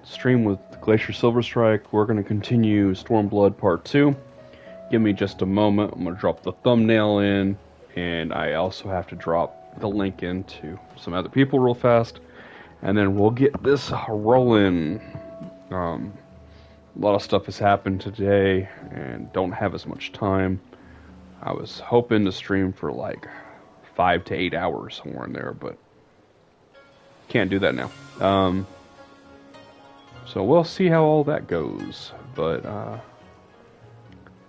stream with Glacier Silver Strike. We're going to continue Stormblood Part 2. Give me just a moment. I'm going to drop the thumbnail in, and I also have to drop the link into some other people real fast, and then we'll get this rolling. A lot of stuff has happened today, and don't have as much time. I was hoping to stream for like 5 to 8 hours, somewhere in there, but can't do that now. So we'll see how all that goes. But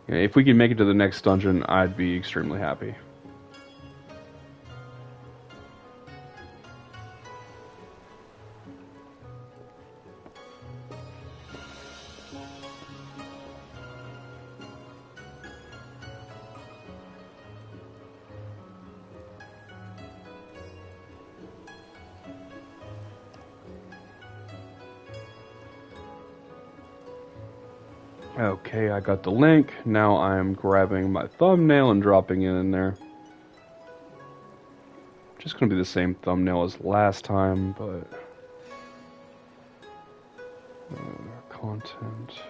if we can make it to the next dungeon, I'd be extremely happy. Okay, I got the link. Now I'm grabbing my thumbnail and dropping it in there. Just gonna be the same thumbnail as last time, but content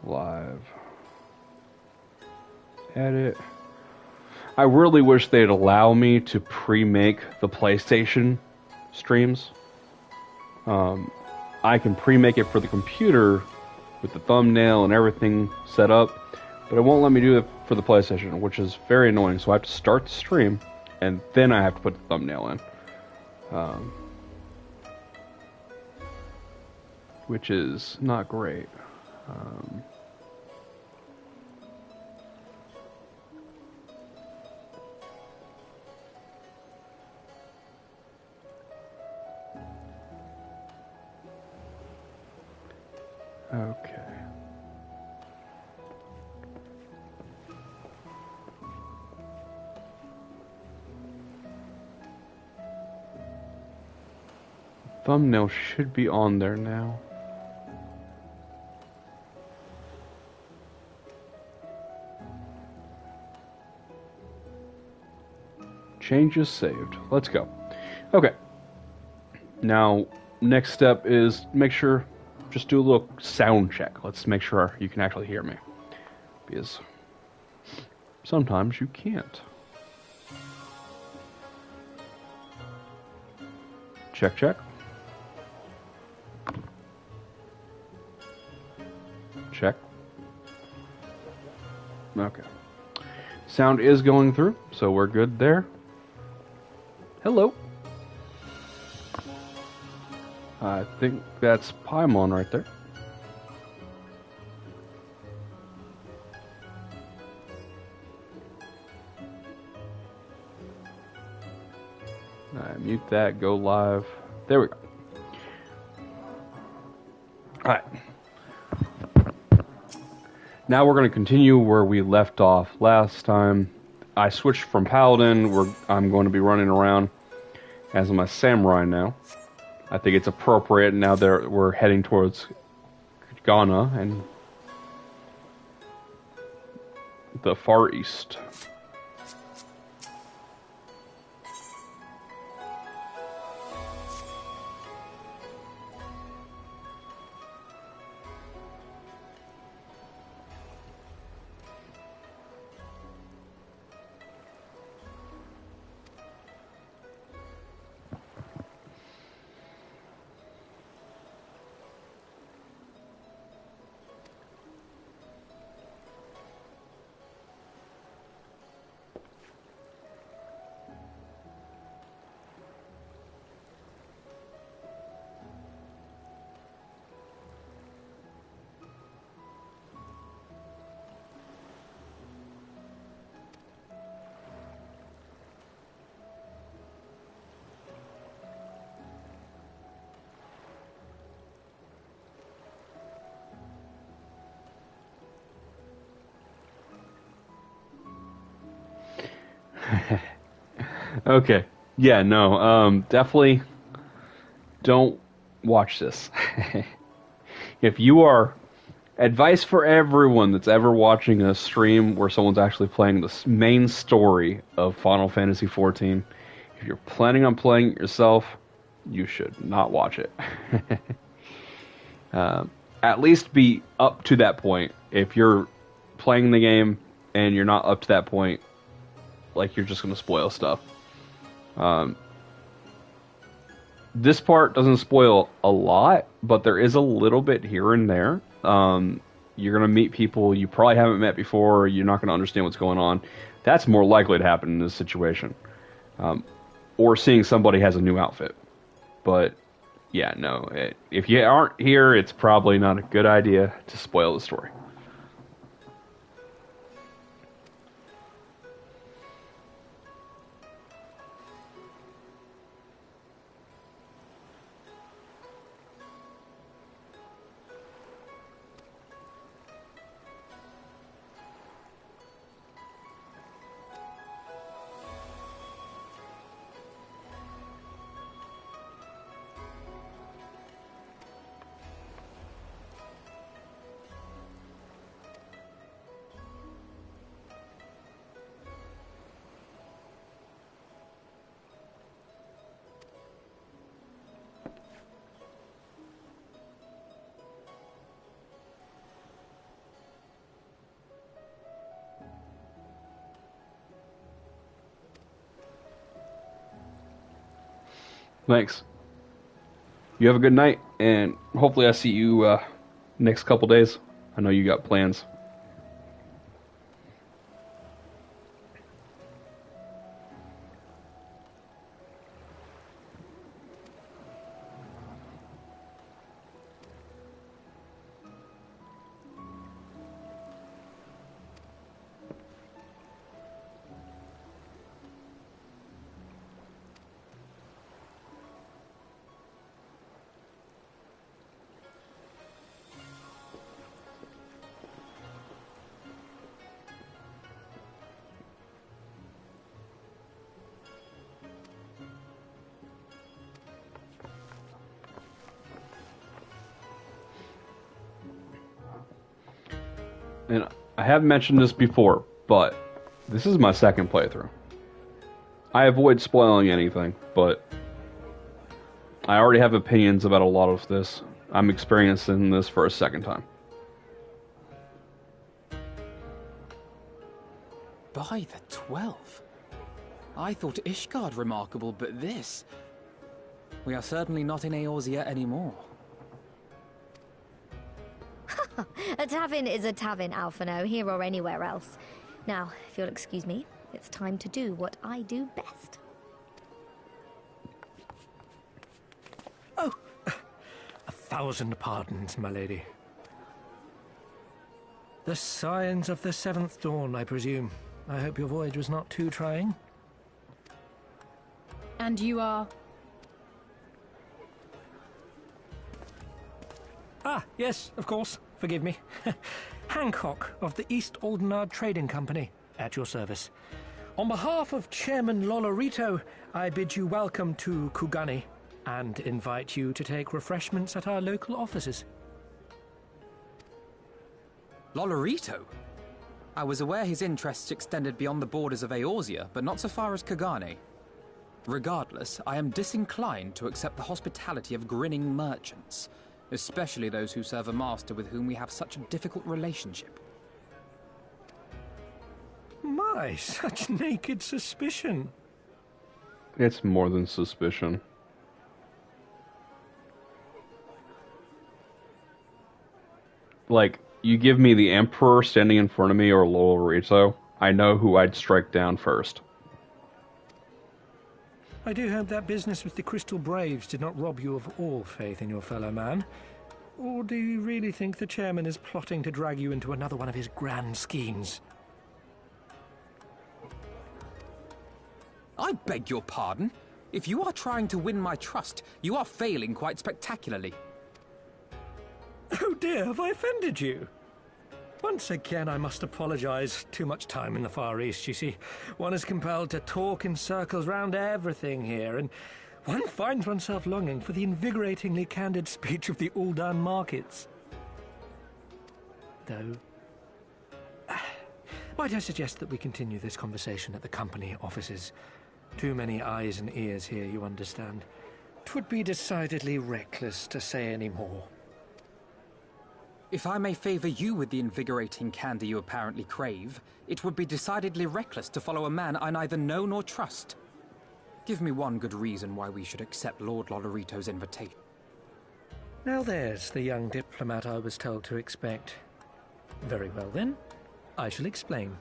live edit. I really wish they'd allow me to pre-make the PlayStation streams. I can pre-make it for the computer with the thumbnail and everything set up, but it won't let me do it for the PlayStation, which is very annoying. So I have to start the stream, and then I have to put the thumbnail in, which is not great. Okay. Thumbnail should be on there now. Changes saved. Let's go. Okay. Now, next step is make sure, just do a little sound check. Let's make sure you can actually hear me, because sometimes you can't. Check, check. Check. Okay. Sound is going through, so we're good there. Hello. I think that's Paimon right there. Mute that, go live. There we go. Alright. Now we're going to continue where we left off last time. I switched from Paladin. I'm going to be running around as my Samurai now. I think it's appropriate now that we're heading towards Ghana and the Far East. Okay. Yeah, no, definitely don't watch this. If you are... Advice for everyone that's ever watching a stream where someone's actually playing the main story of Final Fantasy XIV. If you're planning on playing it yourself, you should not watch it. At least be up to that point. If you're playing the game and you're not up to that point, like, you're just going to spoil stuff. This part doesn't spoil a lot, but there is a little bit here and there. You're going to meet people you probably haven't met before. You're not going to understand what's going on. That's more likely to happen in this situation. Or seeing somebody has a new outfit. But, yeah, no. If you aren't here, it's probably not a good idea to spoil the story. Thanks. You have a good night, and hopefully I see you next couple days. I know you got plans. And I have mentioned this before, but this is my second playthrough. I avoid spoiling anything, but I already have opinions about a lot of this. I'm experiencing this for a second time. By the 12. I thought Ishgard remarkable, but this... We are certainly not in Eorzea anymore. A tavern is a tavern, Alphino, here or anywhere else. Now, if you'll excuse me, it's time to do what I do best. Oh, 1,000 pardons, my lady. The signs of the 7th dawn, I presume. I hope your voyage was not too trying. And you are? Ah, yes, of course. Forgive me. Hancock of the East Aldenard Trading Company, at your service. On behalf of Chairman Lolorito, I bid you welcome to Kugani and invite you to take refreshments at our local offices. Lolorito? I was aware his interests extended beyond the borders of Eorzea, but not so far as Kugane. Regardless, I am disinclined to accept the hospitality of grinning merchants, especially those who serve a master with whom we have such a difficult relationship. My, such naked suspicion. It's more than suspicion. Like, you give me the Emperor standing in front of me or Lolorito, I know who I'd strike down first. I do hope that business with the Crystal Braves did not rob you of all faith in your fellow man. Or do you really think the chairman is plotting to drag you into another one of his grand schemes? I beg your pardon? If you are trying to win my trust, you are failing quite spectacularly. Oh dear, have I offended you? Once again, I must apologize. Too much time in the Far East, you see. One is compelled to talk in circles round everything here, and one finds oneself longing for the invigoratingly candid speech of the Uldan markets. Though, might I suggest that we continue this conversation at the company offices? Too many eyes and ears here, you understand. 'Twould be decidedly reckless to say any more. If I may favor you with the invigorating candy you apparently crave, it would be decidedly reckless to follow a man I neither know nor trust. Give me one good reason why we should accept Lord Lolorito's invitation. Now there's the young diplomat I was told to expect. Very well then, I shall explain.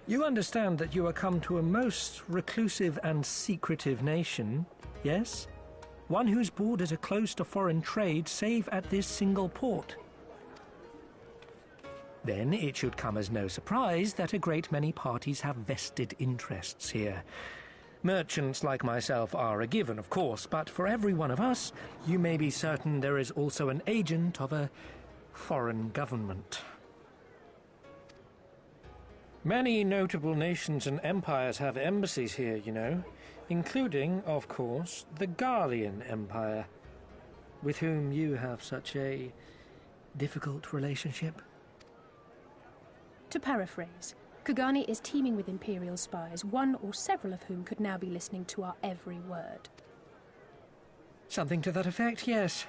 You understand that you are come to a most reclusive and secretive nation, yes? One whose borders are closed to foreign trade save at this single port. Then it should come as no surprise that a great many parties have vested interests here. Merchants like myself are a given, of course, but for every one of us, you may be certain there is also an agent of a foreign government. Many notable nations and empires have embassies here, you know, including, of course, the Garlean Empire, with whom you have such a difficult relationship. To paraphrase, Kagani is teeming with Imperial spies, one or several of whom could now be listening to our every word. Something to that effect, yes.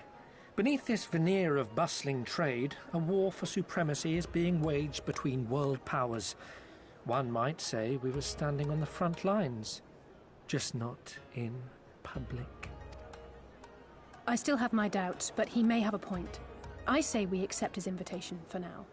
Beneath this veneer of bustling trade, a war for supremacy is being waged between world powers. One might say we were standing on the front lines, just not in public. I still have my doubts, but he may have a point. I say we accept his invitation for now.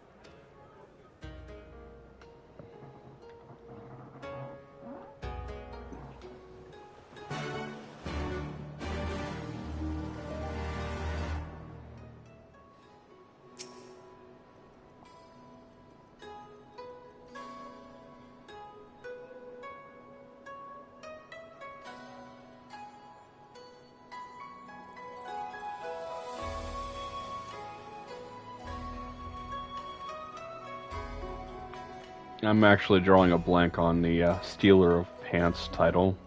I'm actually drawing a blank on the Stealer of Pants title.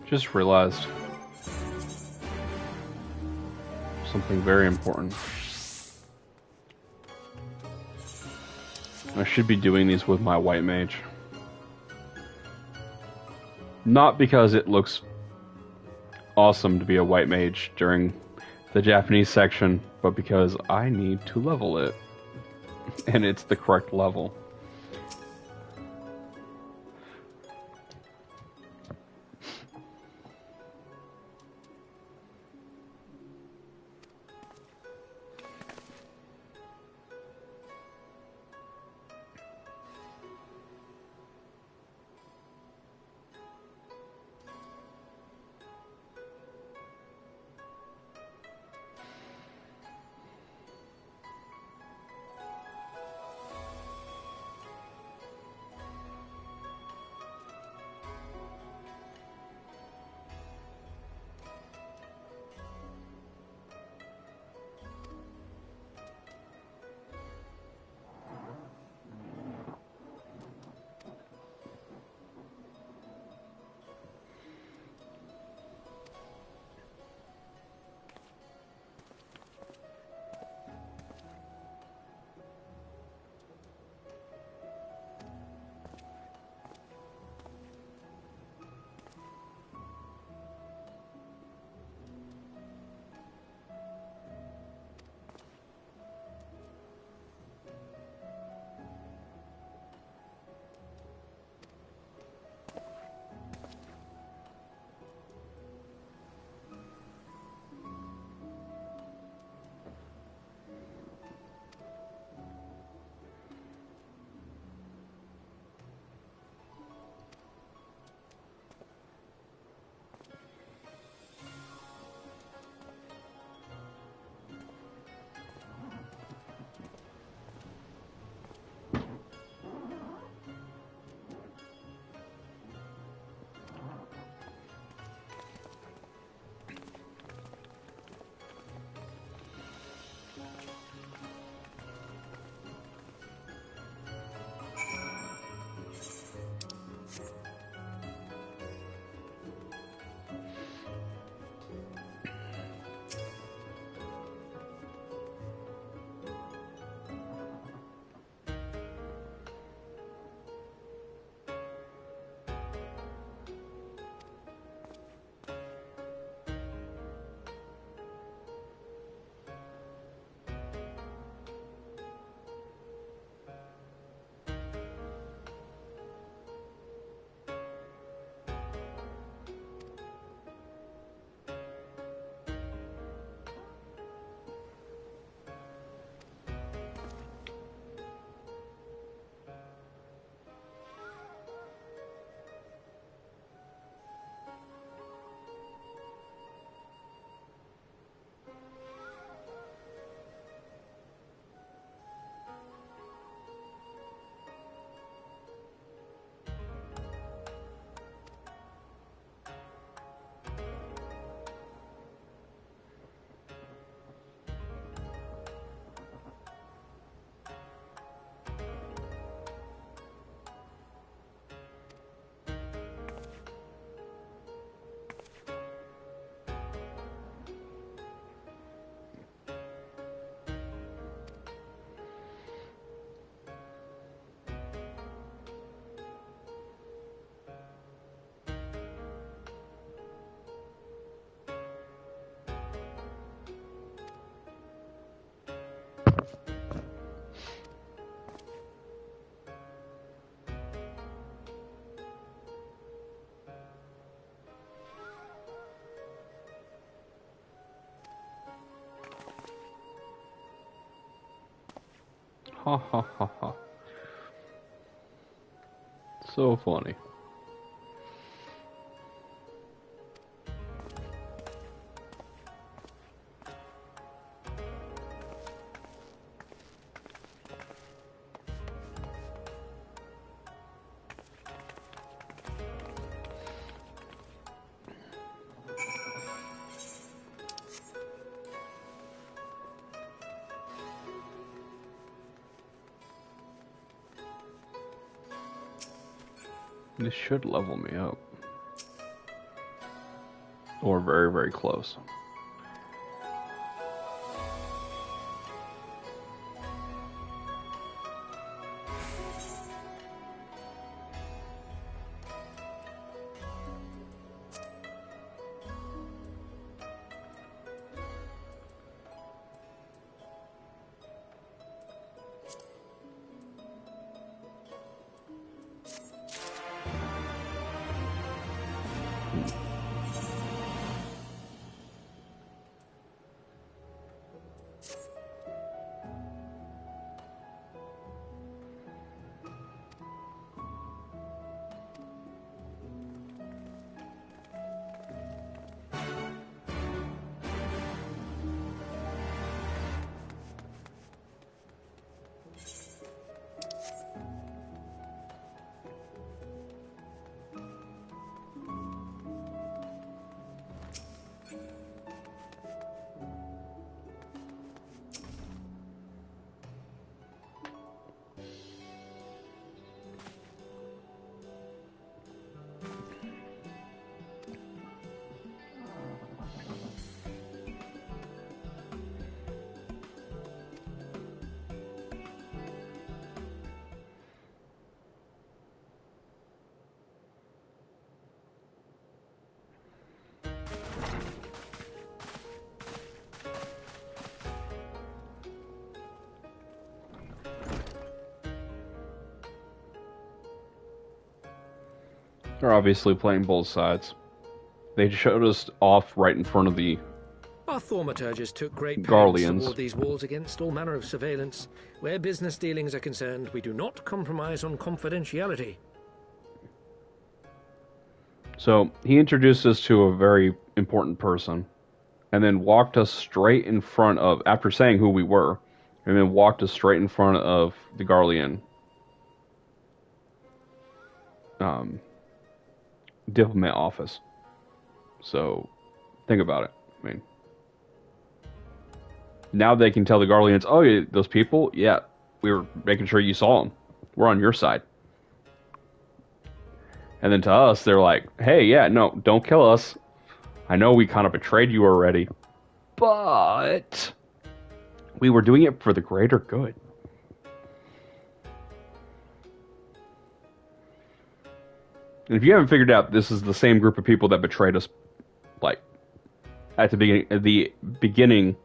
Just realized something very important. I should be doing these with my white mage. Not because it looks awesome to be a white mage during the Japanese section, but because I need to level it. And it's the correct level. Ha ha ha ha. So funny. This should level me up. Or very, very close. They're obviously playing both sides. They showed us off right in front of the Our thaumaturges took great pains Garleans. toward these walls against all manner of surveillance. Where business dealings are concerned, we do not compromise on confidentiality. So he introduced us to a very important person, and then walked us straight in front of, after saying who we were, and then walked us straight in front of the Garlean diplomat office. So think about it. I mean, now they can tell the Garleans, oh, yeah, those people, yeah, we were making sure you saw them. We're on your side. And then to us, they're like, hey, yeah, no, don't kill us. I know we kind of betrayed you already, but we were doing it for the greater good. And if you haven't figured out, this is the same group of people that betrayed us, like, at the beginning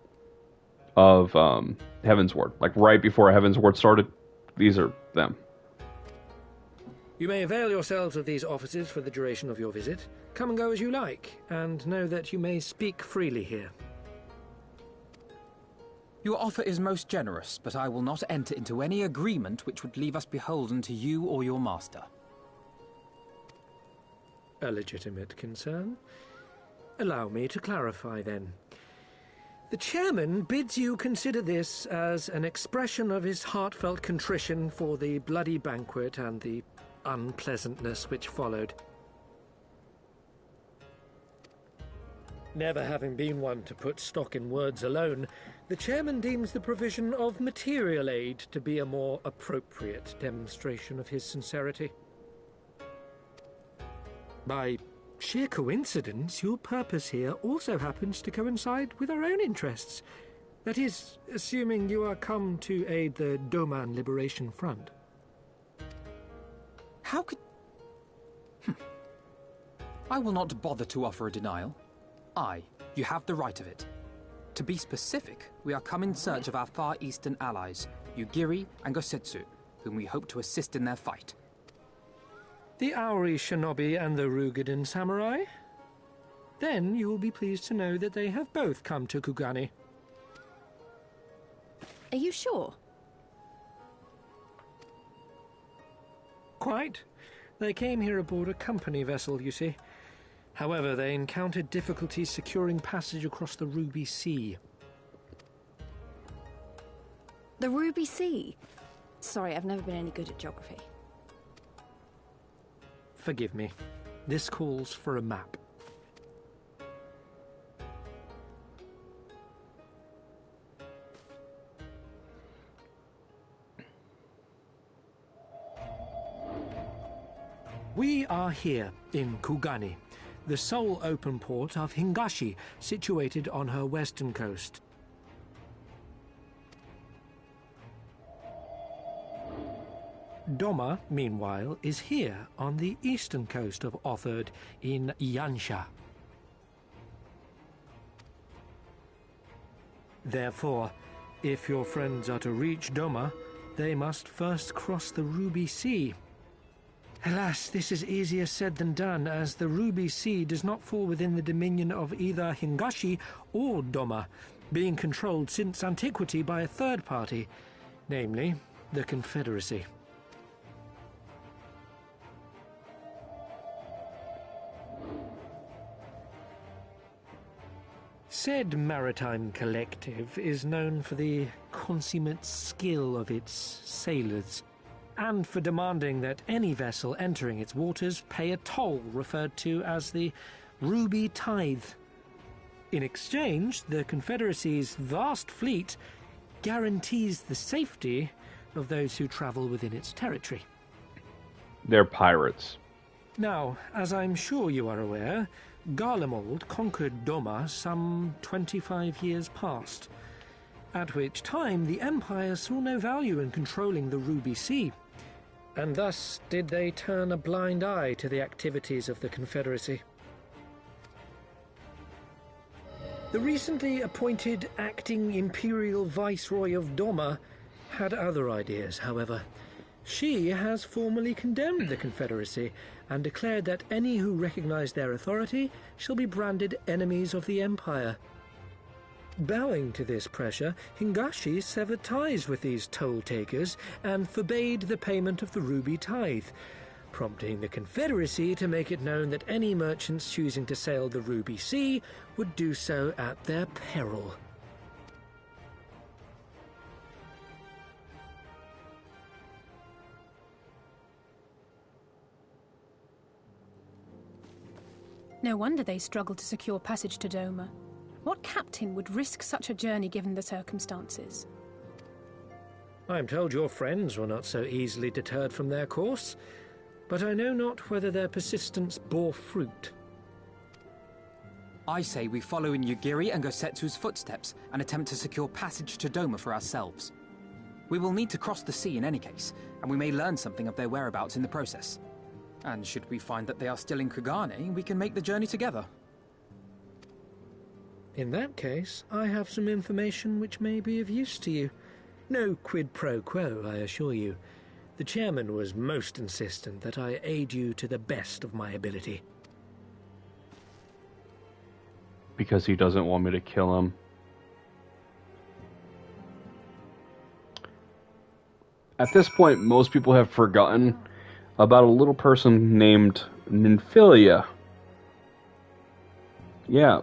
of Heaven's Ward. Like, right before Heaven's Ward started, these are them. You may avail yourselves of these offices for the duration of your visit. Come and go as you like, and know that you may speak freely here. Your offer is most generous, but I will not enter into any agreement which would leave us beholden to you or your master. A legitimate concern. Allow me to clarify, then. The chairman bids you consider this as an expression of his heartfelt contrition for the bloody banquet and the unpleasantness which followed. Never having been one to put stock in words alone, the chairman deems the provision of material aid to be a more appropriate demonstration of his sincerity. By sheer coincidence, your purpose here also happens to coincide with our own interests. That is, assuming you are come to aid the Doman Liberation Front. How could... I will not bother to offer a denial. You have the right of it. To be specific, we are come in search of our Far Eastern allies, Yugiri and Gosetsu, whom we hope to assist in their fight. The Auri Shinobi and the Rugadan Samurai? Then you will be pleased to know that they have both come to Kugani. Are you sure? quite. They came here aboard a company vessel, you see. However, they encountered difficulties securing passage across the Ruby Sea. The Ruby Sea? Sorry, I've never been any good at geography. Forgive me. This calls for a map. We are here in Kugani, the sole open port of Hingashi, situated on her western coast. Doma, meanwhile, is here on the eastern coast of Otherd in Yansha. Therefore, if your friends are to reach Doma, they must first cross the Ruby Sea. Alas, this is easier said than done, as the Ruby Sea does not fall within the dominion of either Hingashi or Doma, being controlled since antiquity by a third party, namely the Confederacy. Said maritime collective is known for the consummate skill of its sailors, and for demanding that any vessel entering its waters pay a toll referred to as the Ruby Tithe. In exchange, the Confederacy's vast fleet guarantees the safety of those who travel within its territory. They're pirates. Now, as I'm sure you are aware, Garlemald conquered Doma some 25 years past, at which time the Empire saw no value in controlling the Ruby Sea, and thus did they turn a blind eye to the activities of the Confederacy. The recently appointed acting Imperial Viceroy of Doma had other ideas, however. She has formally condemned the Confederacy and declared that any who recognize their authority shall be branded enemies of the Empire. Bowing to this pressure, Hingashi severed ties with these toll-takers and forbade the payment of the Ruby Tithe, prompting the Confederacy to make it known that any merchants choosing to sail the Ruby Sea would do so at their peril. No wonder they struggled to secure passage to Doma. What captain would risk such a journey given the circumstances? I am told your friends were not so easily deterred from their course, but I know not whether their persistence bore fruit. I say we follow in Yugiri and Gosetsu's footsteps and attempt to secure passage to Doma for ourselves. We will need to cross the sea in any case, and we may learn something of their whereabouts in the process. And should we find that they are still in Kugane, we can make the journey together. In that case, I have some information which may be of use to you. No quid pro quo, I assure you. The chairman was most insistent that I aid you to the best of my ability. Because he doesn't want me to kill him. At this point, most people have forgotten about a little person named Nymphilia. Yeah.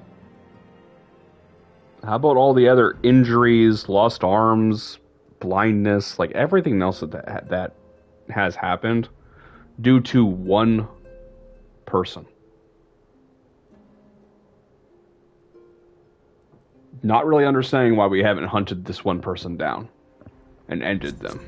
How about all the other injuries, lost arms, blindness, like everything else that has happened due to one person? Not really understanding why we haven't hunted this one person down and ended them.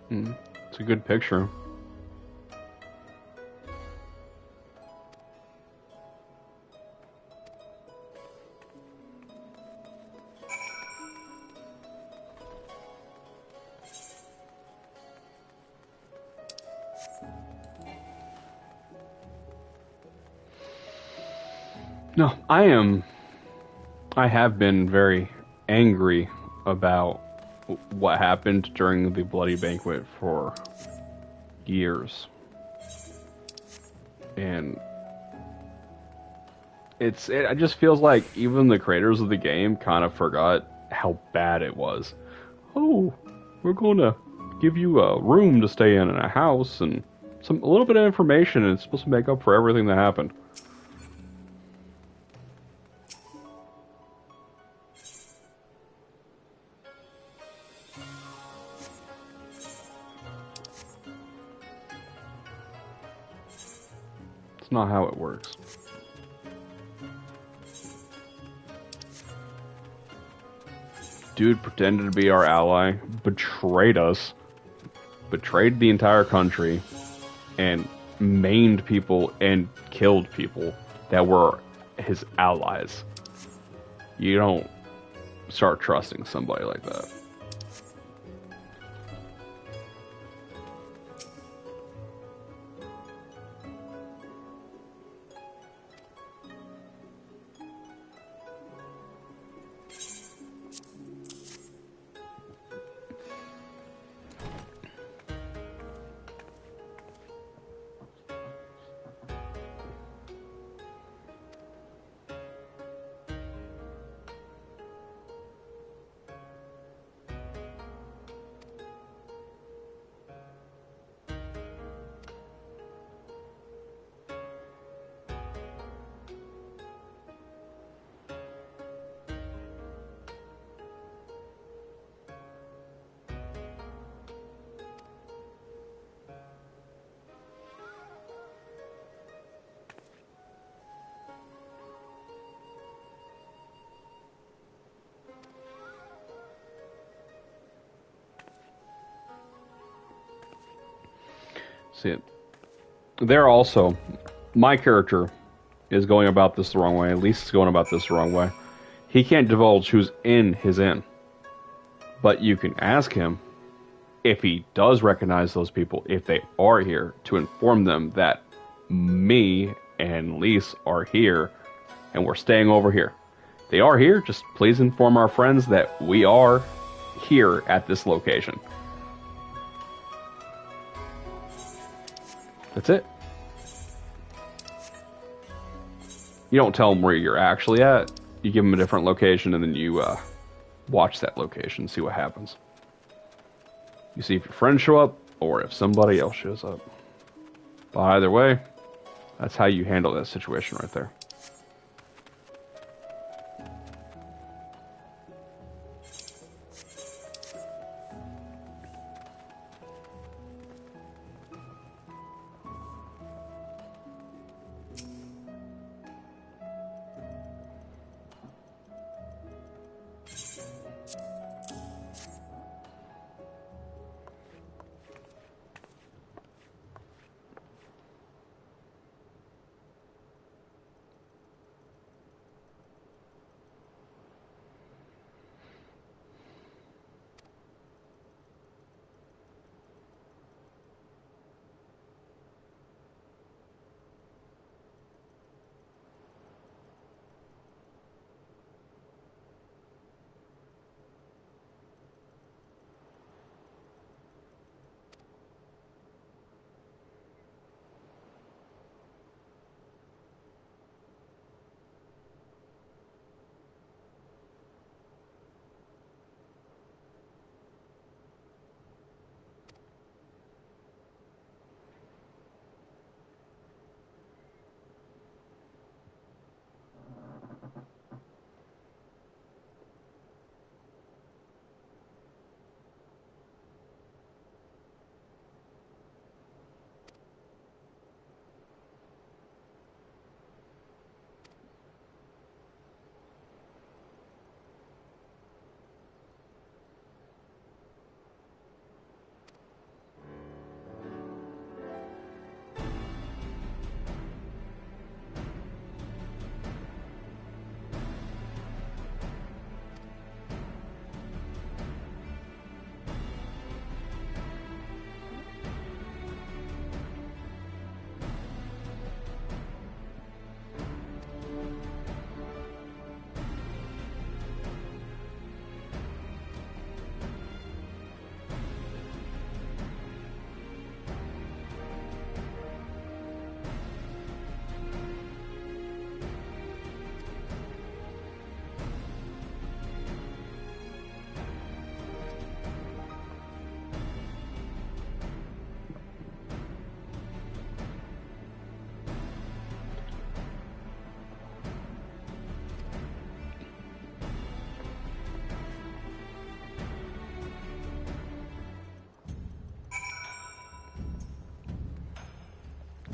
It's a good picture. No, I have been very angry about what happened during the Bloody Banquet for years. And it just feels like even the creators of the game kind of forgot how bad it was. Oh, we're going to give you a room to stay in a house and a little bit of information, and it's supposed to make up for everything that happened. It's not how it works. Dude pretended to be our ally, betrayed us, betrayed the entire country, and maimed people and killed people that were his allies. You don't start trusting somebody like that. See it. They're also, my character is going about this the wrong way. At least is going about this the wrong way. He can't divulge who's in his inn. But you can ask him if he does recognize those people, if they are here, to inform them that me and Lise are here and we're staying over here. They are here, just please inform our friends that we are here at this location. That's it. You don't tell them where you're actually at. You give them a different location, and then you watch that location, see what happens. You see if your friends show up, or if somebody else shows up. But either way, that's how you handle that situation right there.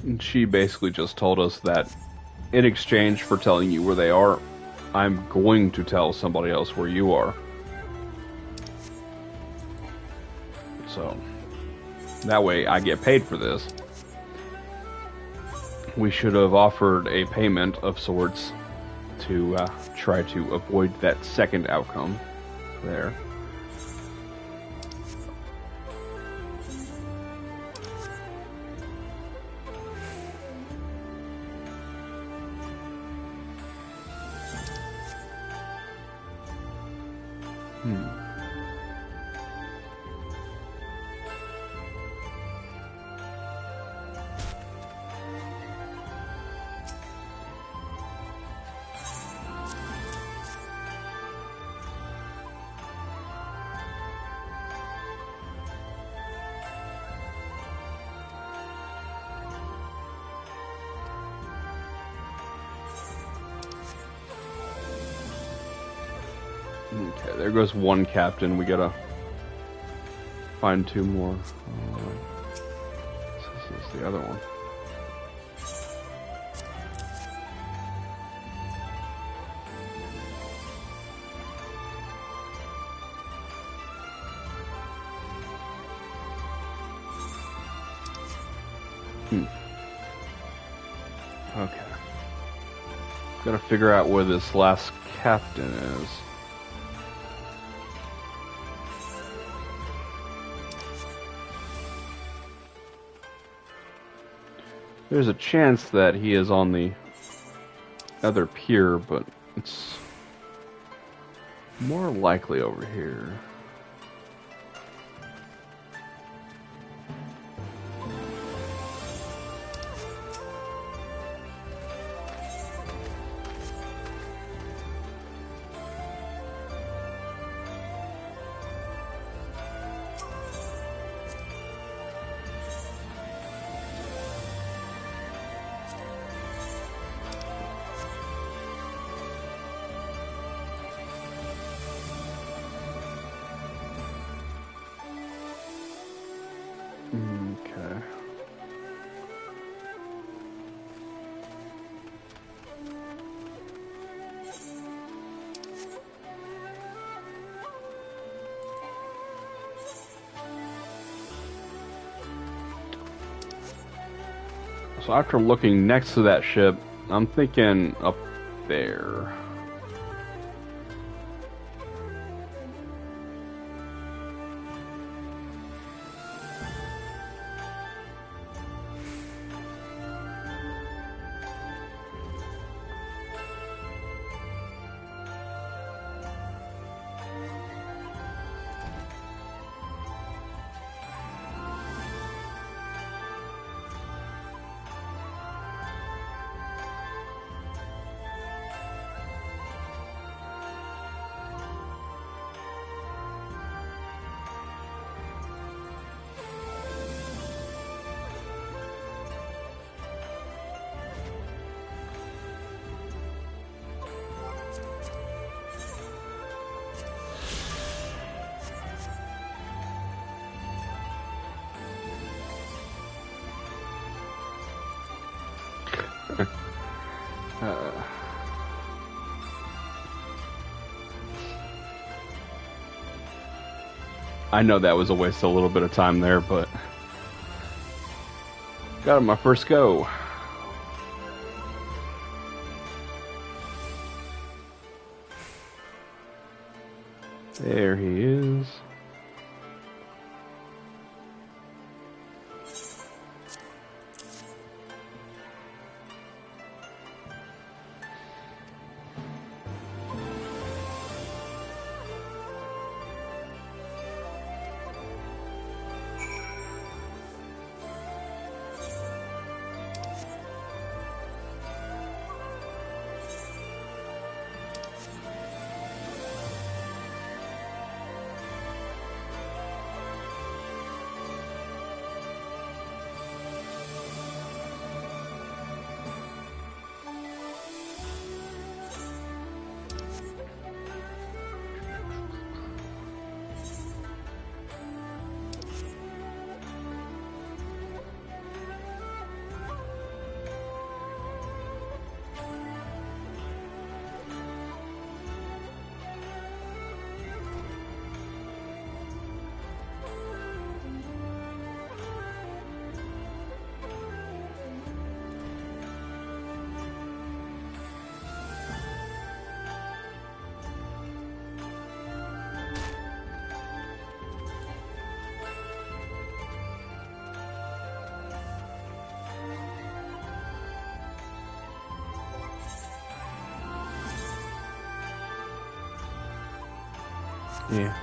And she basically just told us that in exchange for telling you where they are, I'm going to tell somebody else where you are. So, that way I get paid for this. We should have offered a payment of sorts to try to avoid that second outcome there. Okay, there goes one captain. We gotta find two more. This is the other one. Okay. Gotta figure out where this last captain is. There's a chance that he is on the other pier, but it's more likely over here. Okay. So after looking next to that ship, I'm thinking up there. I know that was a waste of a little bit of time there, but got him my first go. There he is. Yeah.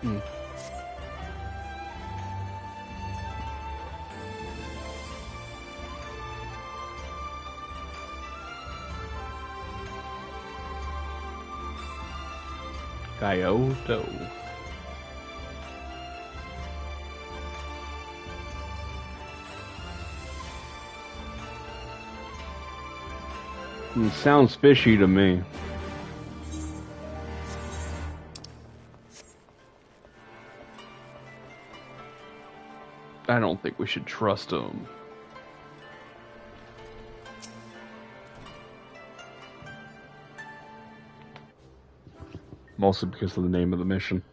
Hmm. Kyoto. Sounds fishy to me. I don't think we should trust him. Mostly because of the name of the mission.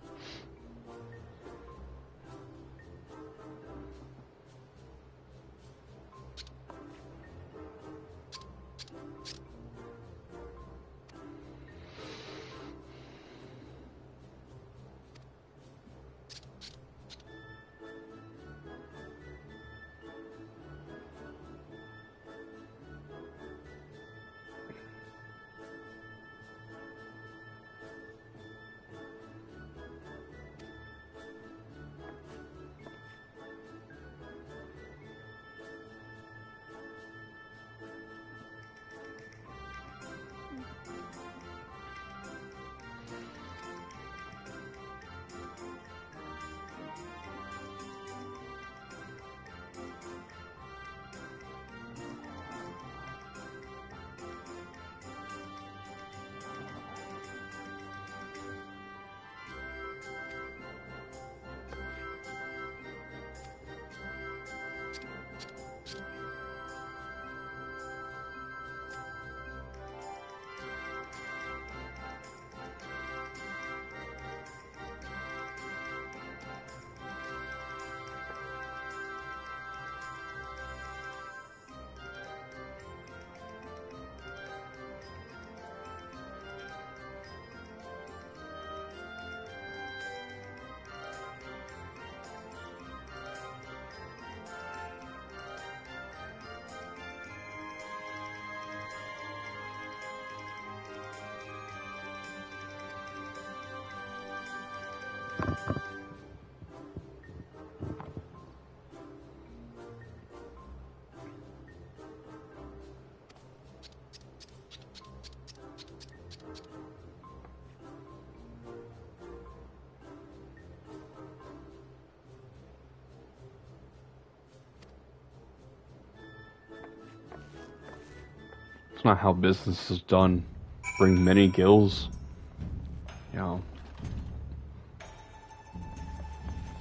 It's not how business is done. Bring many gills. You know.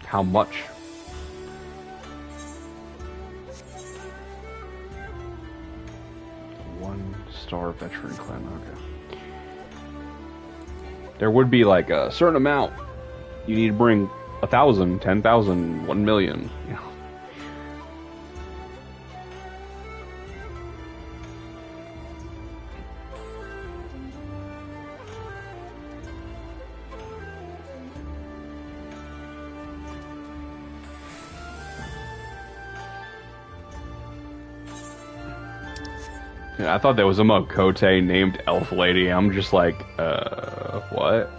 How much? One-star veteran clan, okay. There would be like a certain amount. You need to bring 1,000, 10,000, 1 million. You know. Yeah, I thought there was a Makote named Elf Lady. I'm just like, what?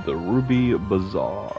The Ruby Bazaar.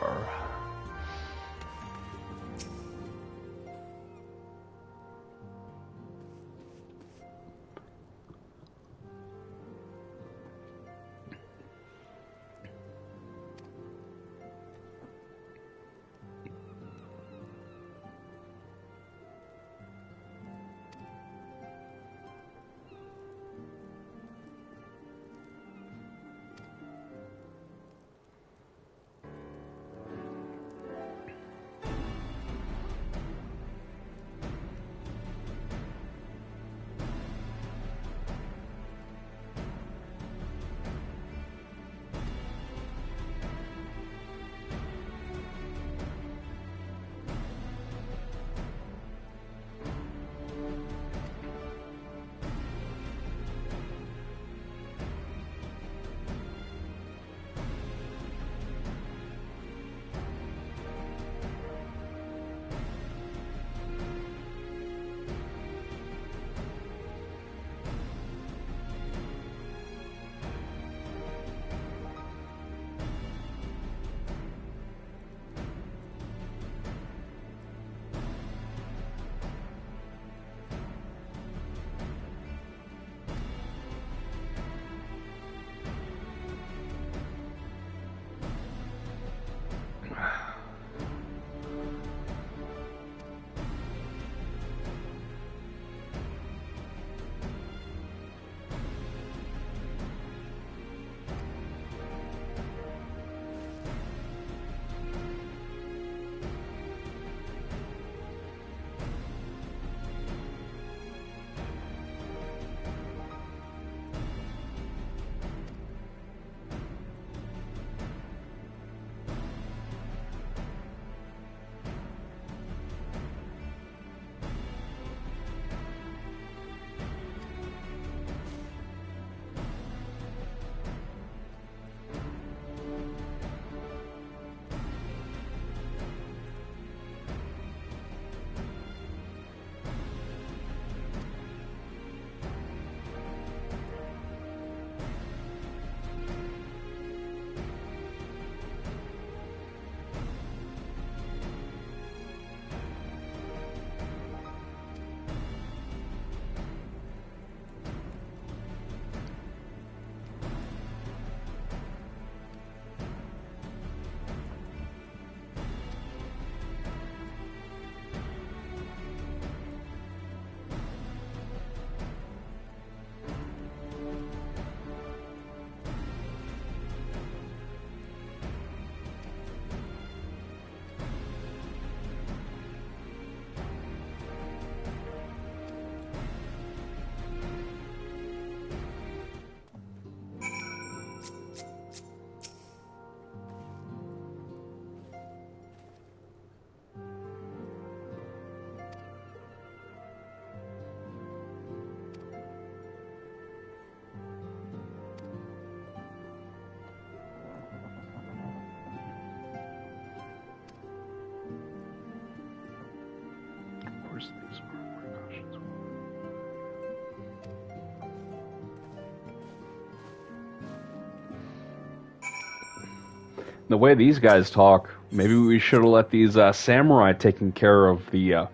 The way these guys talk, maybe we should have let these samurai taking care of the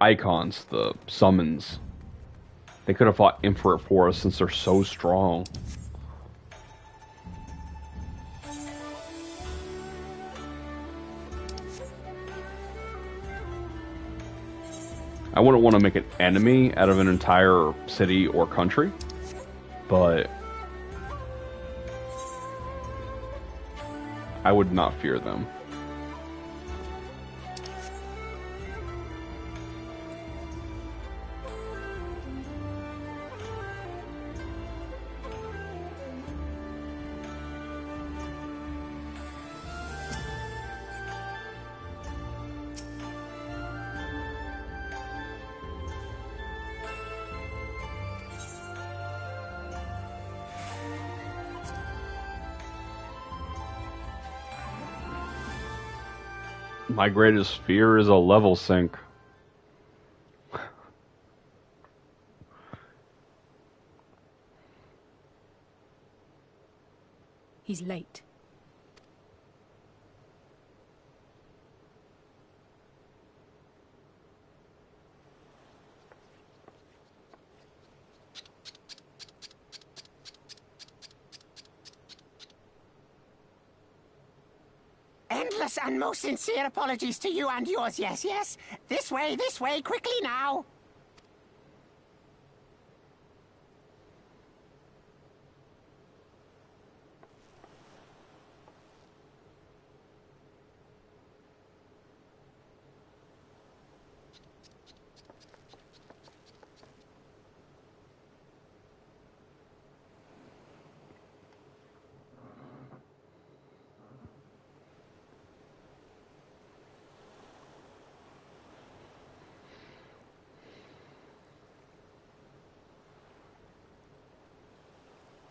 icons, the summons. They could have fought Emperor for us since they're so strong. I wouldn't want to make an enemy out of an entire city or country, but I would not fear them. My greatest fear is a level sink. He's late. Endless and most sincere apologies to you and yours, yes, yes. This way, quickly now.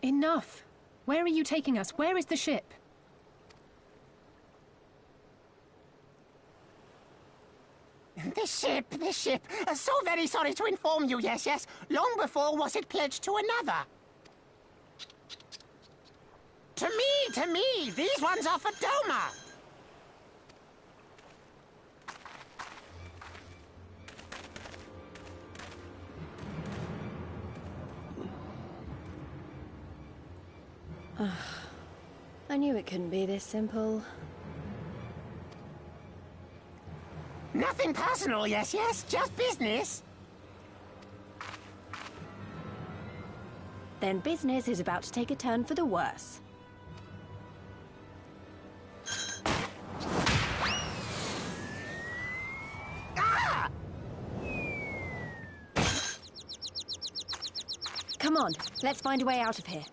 Enough! Where are you taking us? Where is the ship? This ship. So very sorry to inform you, yes, yes. Long before was it pledged to another. To me, these ones are for Doma. I knew it couldn't be this simple. Nothing personal, yes, yes. Just business. Then business is about to take a turn for the worse. Ah! Come on, let's find a way out of here.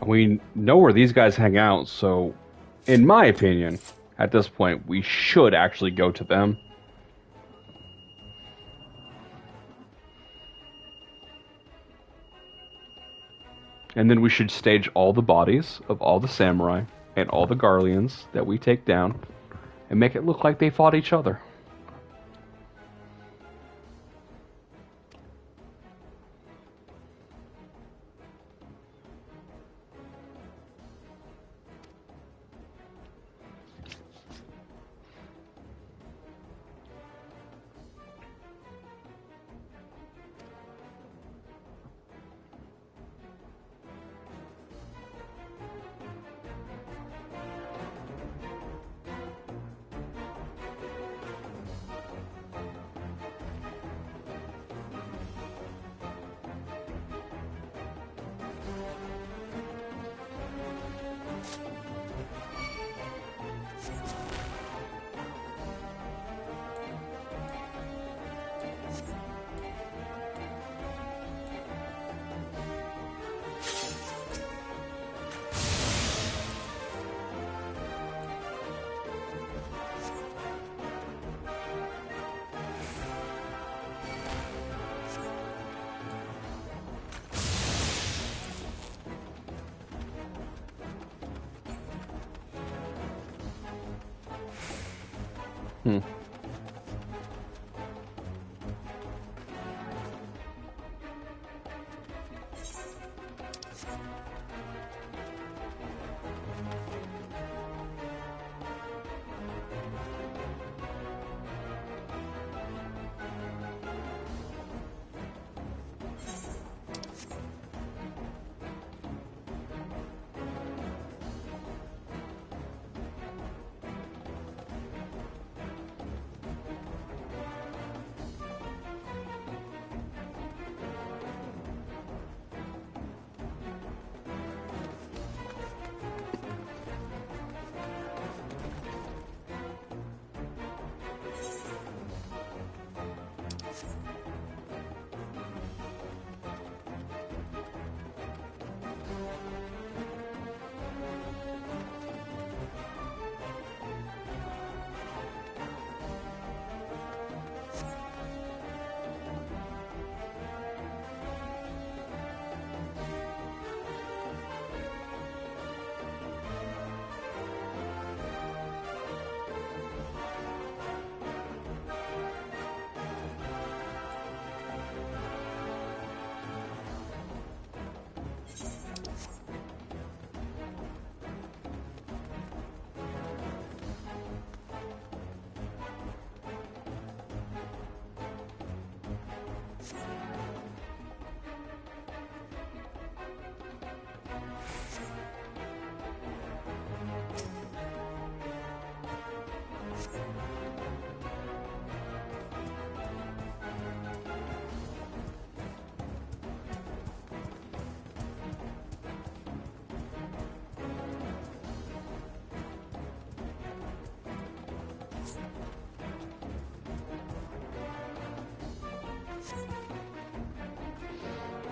We know where these guys hang out, so in my opinion, at this point, we should actually go to them. And then we should stage all the bodies of all the samurai and all the Garleans that we take down and make it look like they fought each other. Hmm.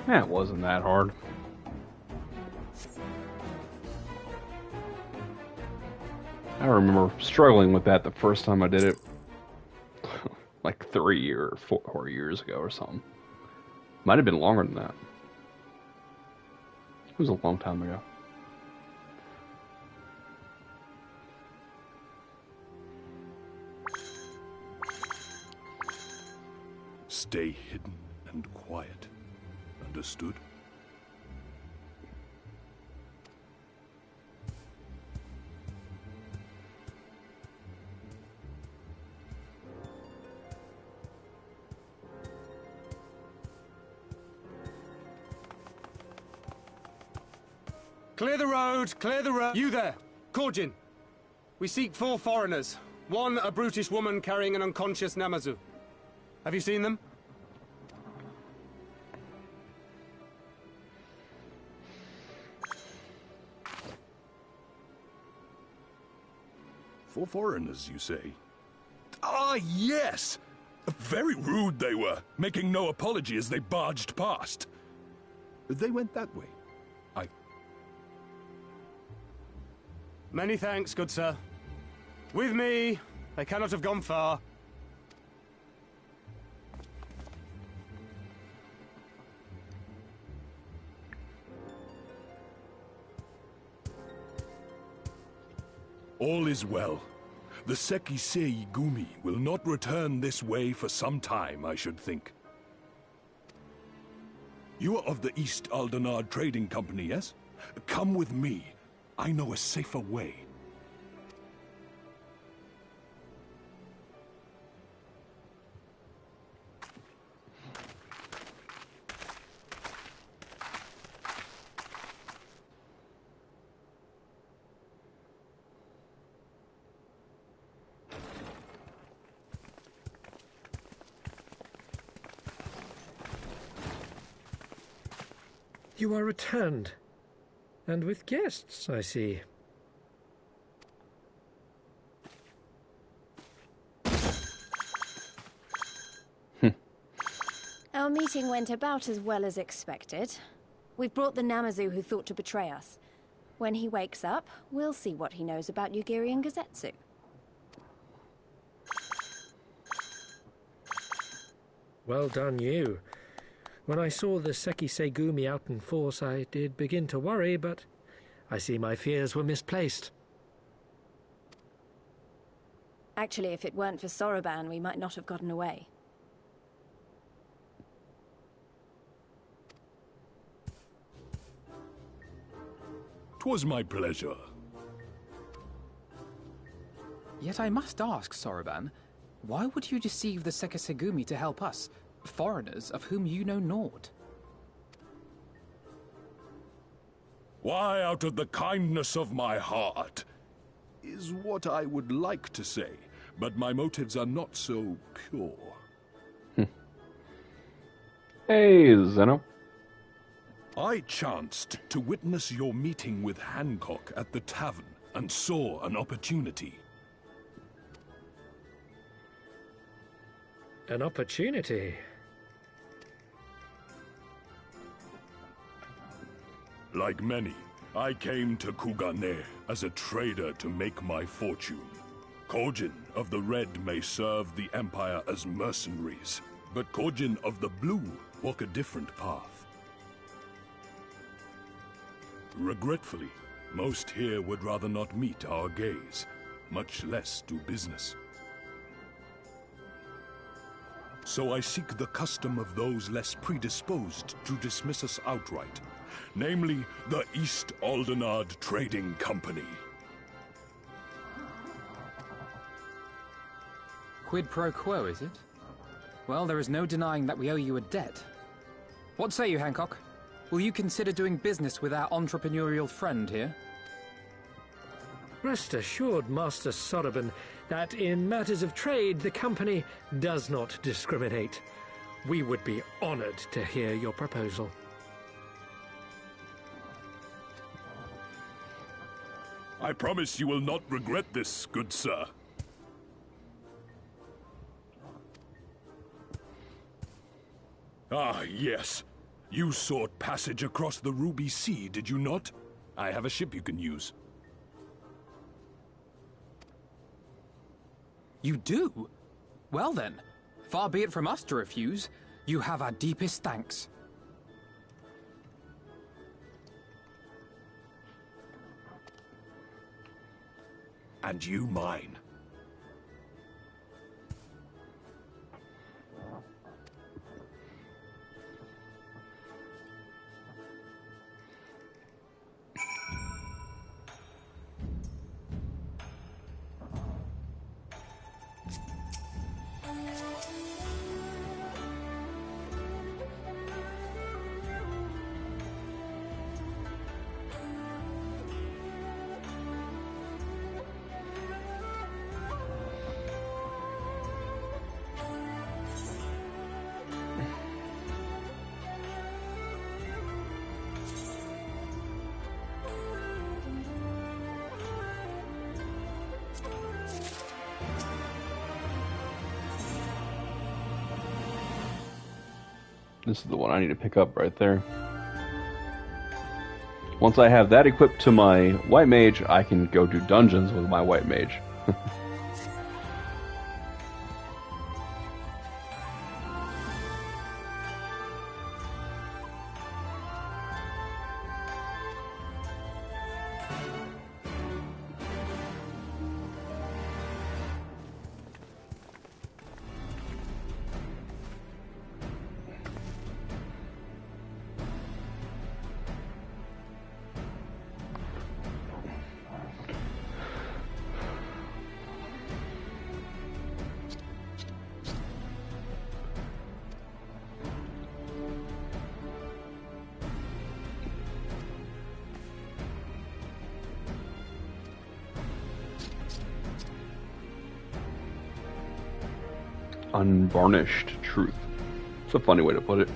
That wasn't that hard. I remember struggling with that the first time I did it. Like 3 or 4 years ago or something. Might have been longer than that. It was a long time ago. Stay hidden and quiet. Understood? Clear the road! Clear the road! You there! Korjin! We seek 4 foreigners. 1, a brutish woman carrying an unconscious Namazu. Have you seen them? For foreigners, you say? Ah, yes! Very rude they were, making no apology as they barged past. They went that way. Many thanks, good sir. With me, they cannot have gone far. All is well. The Sekisei Gumi will not return this way for some time, I should think. You are of the East Aldenard Trading Company, yes? Come with me. I know a safer way. You are returned. And with guests, I see. Our meeting went about as well as expected. We've brought the Namazu who thought to betray us. When he wakes up, we'll see what he knows about Yugiri and Gazetsu. Well done, you. When I saw the Sekisei Gumi out in force, I did begin to worry, but I see my fears were misplaced. Actually, if it weren't for Soroban, we might not have gotten away. 'Twas my pleasure. Yet I must ask, Soroban, why would you deceive the Sekisegumi to help us, foreigners of whom you know naught? Why, out of the kindness of my heart, is what I would like to say, but my motives are not so pure. Hey, Zeno. I chanced to witness your meeting with Hancock at the tavern and saw an opportunity. An opportunity? Like many, I came to Kugane as a trader to make my fortune. Kojin of the Red may serve the Empire as mercenaries, but Kojin of the Blue walk a different path. Regretfully, most here would rather not meet our gaze, much less do business. So I seek the custom of those less predisposed to dismiss us outright, namely the East Aldenard Trading Company. Quid pro quo, is it? Well, there is no denying that we owe you a debt. What say you, Hancock? Will you consider doing business with our entrepreneurial friend here? Rest assured, Master Soroban, that in matters of trade, the company does not discriminate. We would be honored to hear your proposal. I promise you will not regret this, good sir. Ah, yes. You sought passage across the Ruby Sea, did you not? I have a ship you can use. You do? Well then, far be it from us to refuse. You have our deepest thanks. And you mine. This is the one I need to pick up right there. Once I have that equipped to my white mage, I can go do dungeons with my white mage. Unvarnished truth. It's a funny way to put it.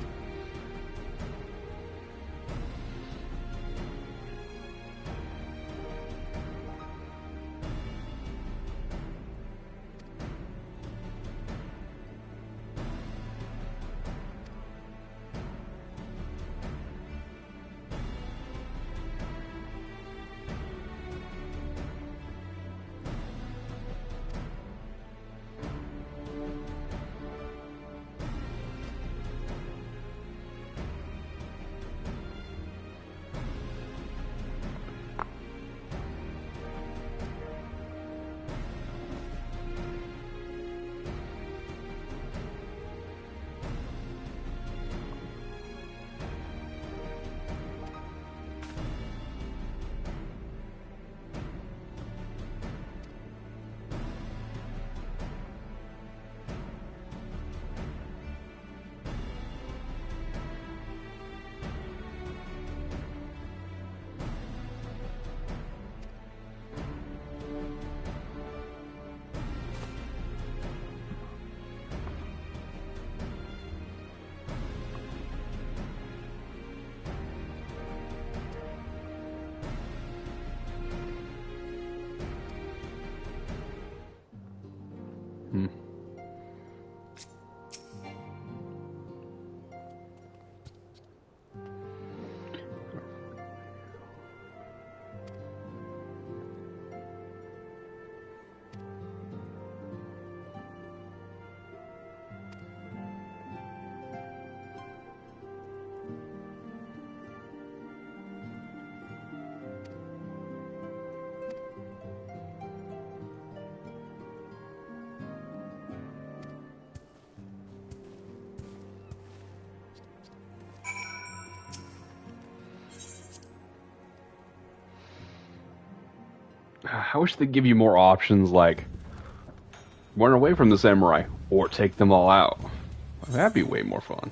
I wish they'd give you more options, like run away from the samurai or take them all out. That'd be way more fun.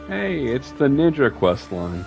Hey, it's the ninja quest line.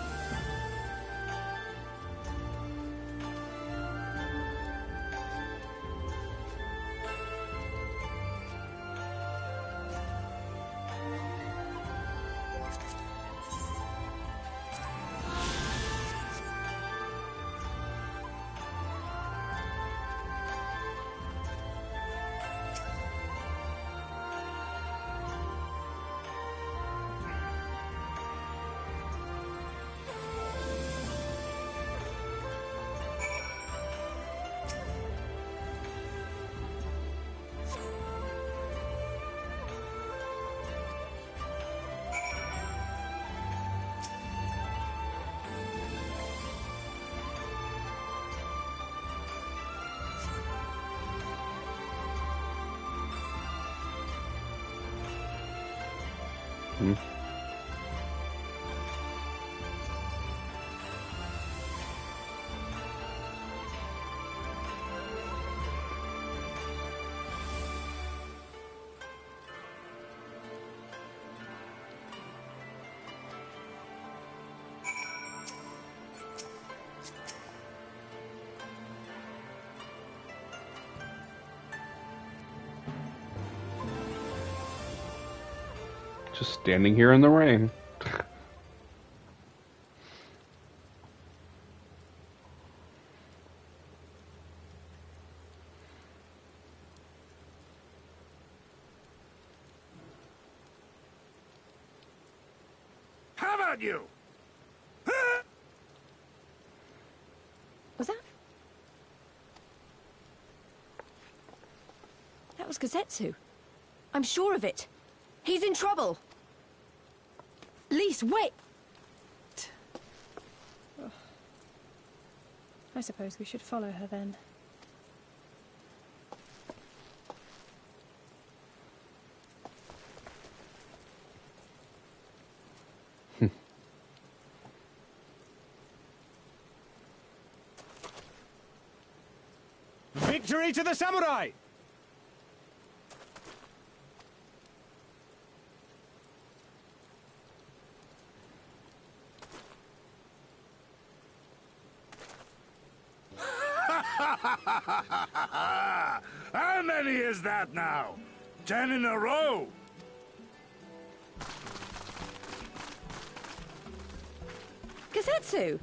Hmm. Just standing here in the rain. How about you? Was that? That was Gazetsu. I'm sure of it. He's in trouble. Lise, wait! I suppose we should follow her then. Victory to the samurai! How many is that now? 10 in a row? Gazetsu!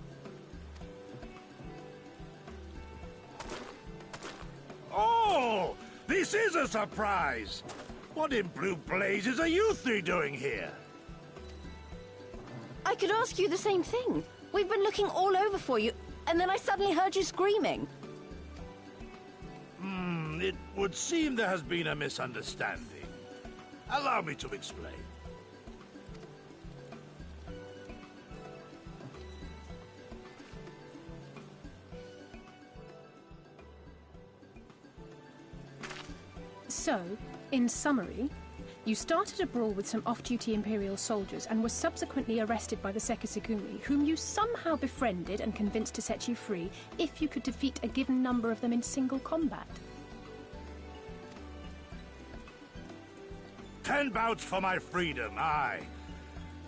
Oh! This is a surprise! What in blue blazes are you three doing here? I could ask you the same thing. We've been looking all over for you, and then I suddenly heard you screaming. It would seem there has been a misunderstanding. Allow me to explain. So, in summary, you started a brawl with some off-duty Imperial soldiers and were subsequently arrested by the Sekisugumi, whom you somehow befriended and convinced to set you free if you could defeat a given number of them in single combat. 10 bouts for my freedom, aye.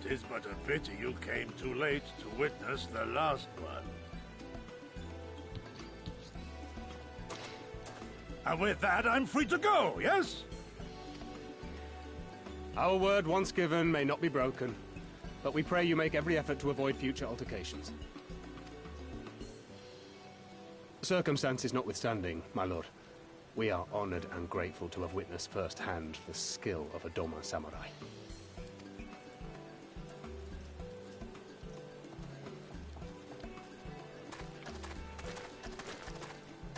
'Tis but a pity you came too late to witness the last one. And with that, I'm free to go, yes? Our word once given may not be broken, but we pray you make every effort to avoid future altercations. Circumstances notwithstanding, my lord, we are honored and grateful to have witnessed firsthand the skill of a Doma samurai.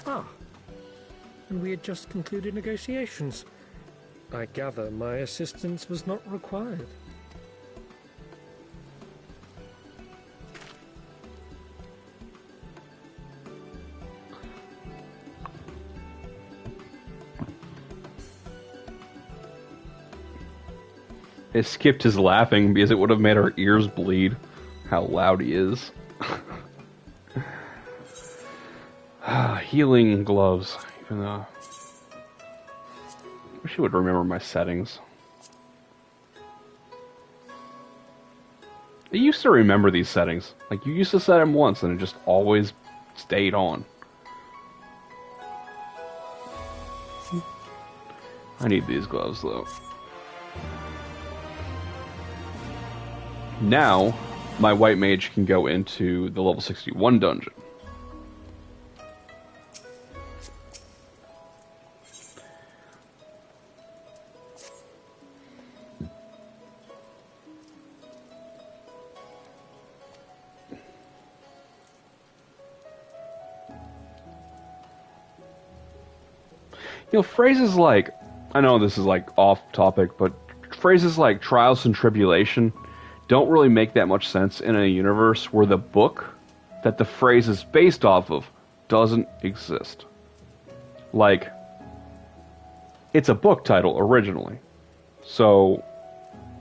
Ah, and we had just concluded negotiations. I gather my assistance was not required. It skipped his laughing because it would have made our ears bleed. How loud he is. Healing gloves. Even though... I wish I would remember my settings. I used to remember these settings. Like, you used to set them once and it just always stayed on. I need these gloves, though. Now, my white mage can go into the level 61 dungeon. You know, phrases like, I know this is like off topic, but phrases like trials and tribulation don't really make that much sense in a universe where the book that the phrase is based off of doesn't exist. Like, it's a book title originally. So,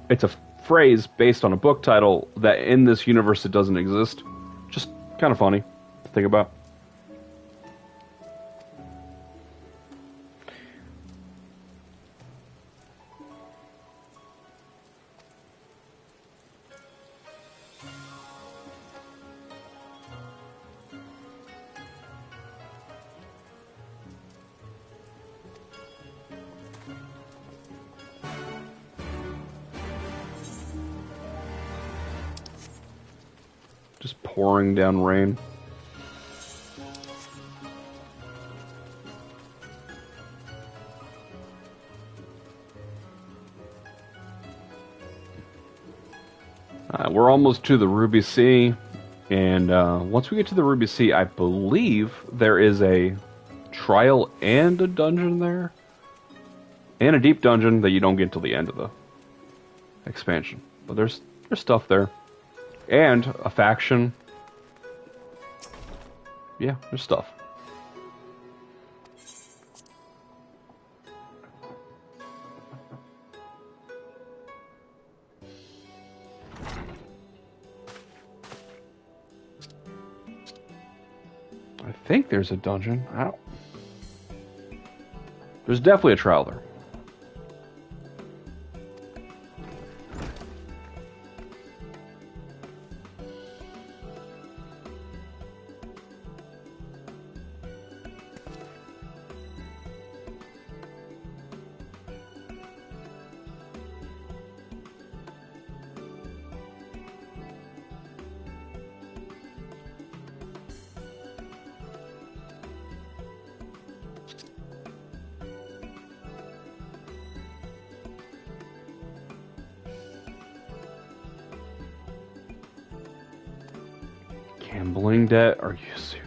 it's a phrase based on a book title that in this universe it doesn't exist. Just kind of funny to think about. Just pouring down rain. We're almost to the Ruby Sea, and once we get to the Ruby Sea, I believe there is a trial and a dungeon there, and a deep dungeon that you don't get until the end of the expansion. But there's stuff there. And a faction. Yeah, there's stuff. I think there's a dungeon. There's definitely a trial there. Gambling debt? Are you serious?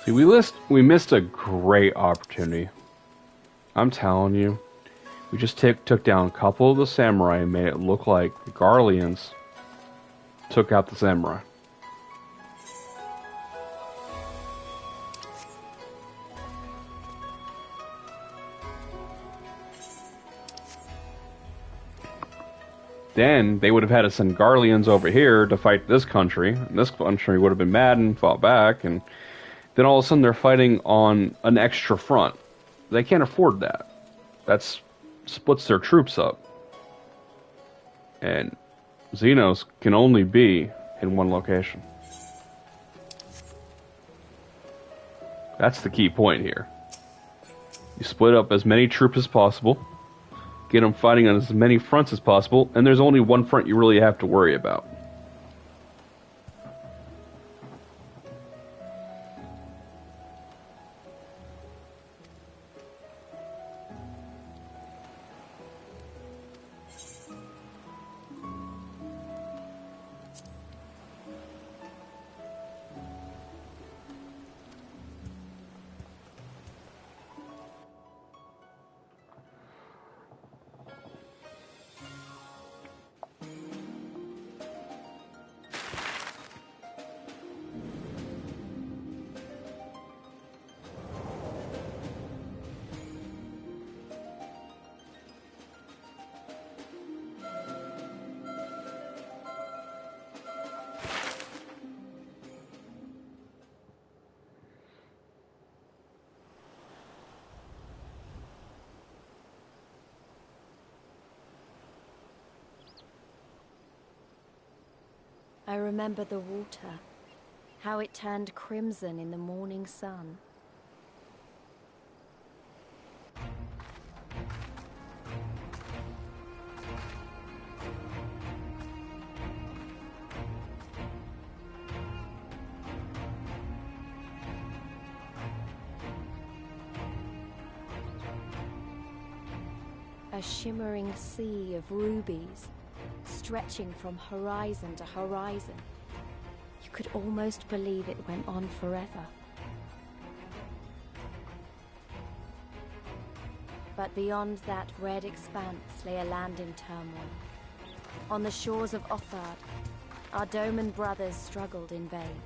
See, we missed a great opportunity. I'm telling you. We just took down a couple of the samurai and made it look like the Garleans took out the samurai. Then they would have had to send Garleans over here to fight this country, and this country would have been mad and fought back, and then all of a sudden they're fighting on an extra front. They can't afford that. That's splits their troops up. And Xenos can only be in one location. That's the key point here. You split up as many troops as possible, get them fighting on as many fronts as possible, and there's only one front you really have to worry about. I remember the water, how it turned crimson in the morning sun. A shimmering sea of rubies, stretching from horizon to horizon. You could almost believe it went on forever. But beyond that red expanse lay a land in turmoil. On the shores of Othard, our Doman brothers struggled in vain.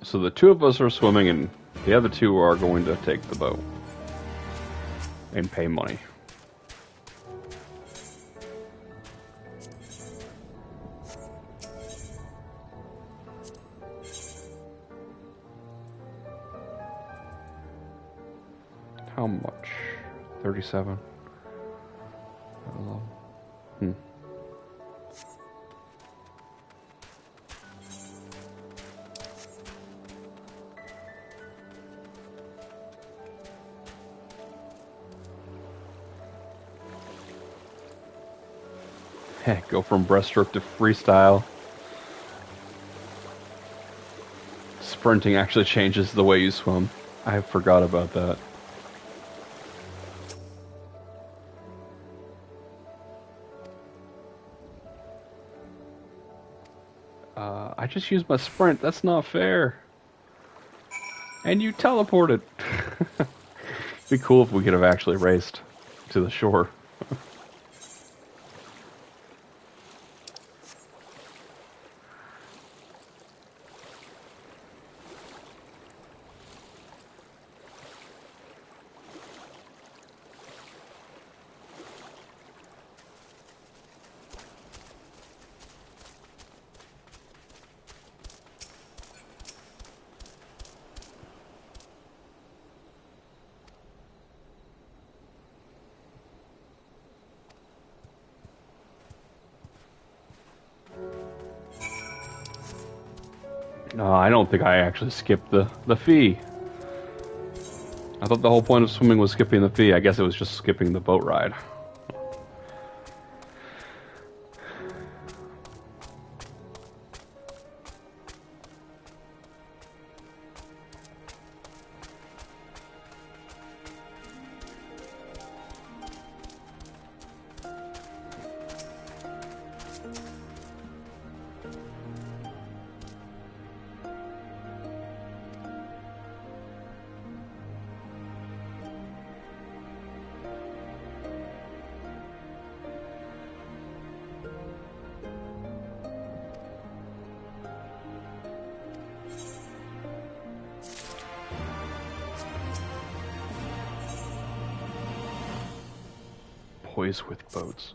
So the two of us are swimming, and the other two are going to take the boat and pay money. How much? 37? Go from breaststroke to freestyle. Sprinting actually changes the way you swim. I forgot about that. I just used my sprint. That's not fair. And you teleported. It'd be cool if we could have actually raced to the shore. No, I don't think I actually skipped the fee. I thought the whole point of swimming was skipping the fee. I guess it was just skipping the boat ride. Boys with boats.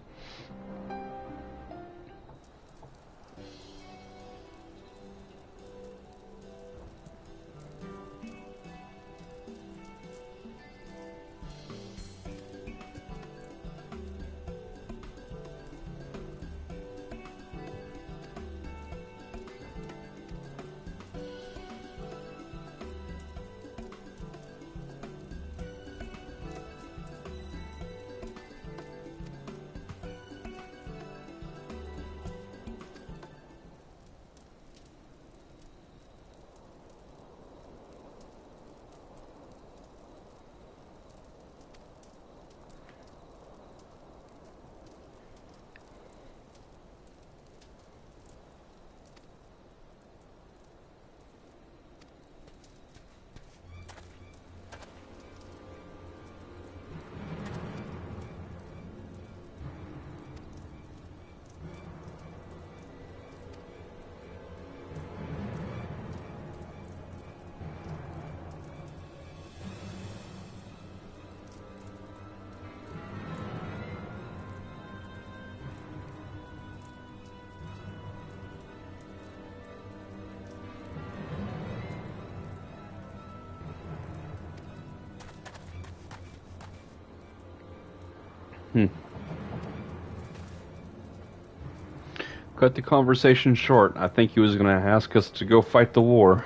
Cut the conversation short. I think he was going to ask us to go fight the war.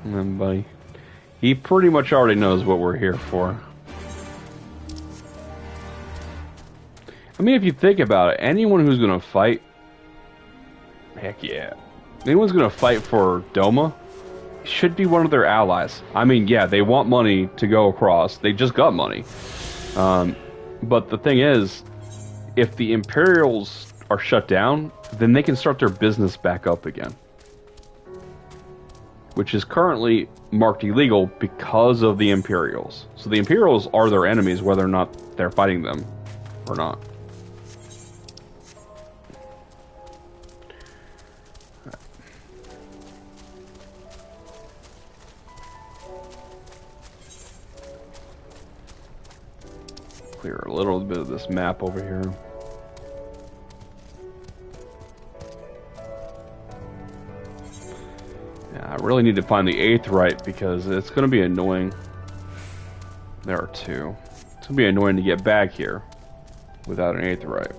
But he pretty much already knows what we're here for. I mean, if you think about it, anyone who's going to fight... Heck yeah. Anyone's going to fight for Doma should be one of their allies. I mean, yeah, they want money to go across. They just got money. But the thing is, if the Imperials are shut down, then they can start their business back up again. Which is currently marked illegal because of the Imperials. So the Imperials are their enemies, whether or not they're fighting them or not. Clear a little bit of this map over here. Yeah, I really need to find the 8th right because it's going to be annoying. There are 2. It's going to be annoying to get back here without an 8th right.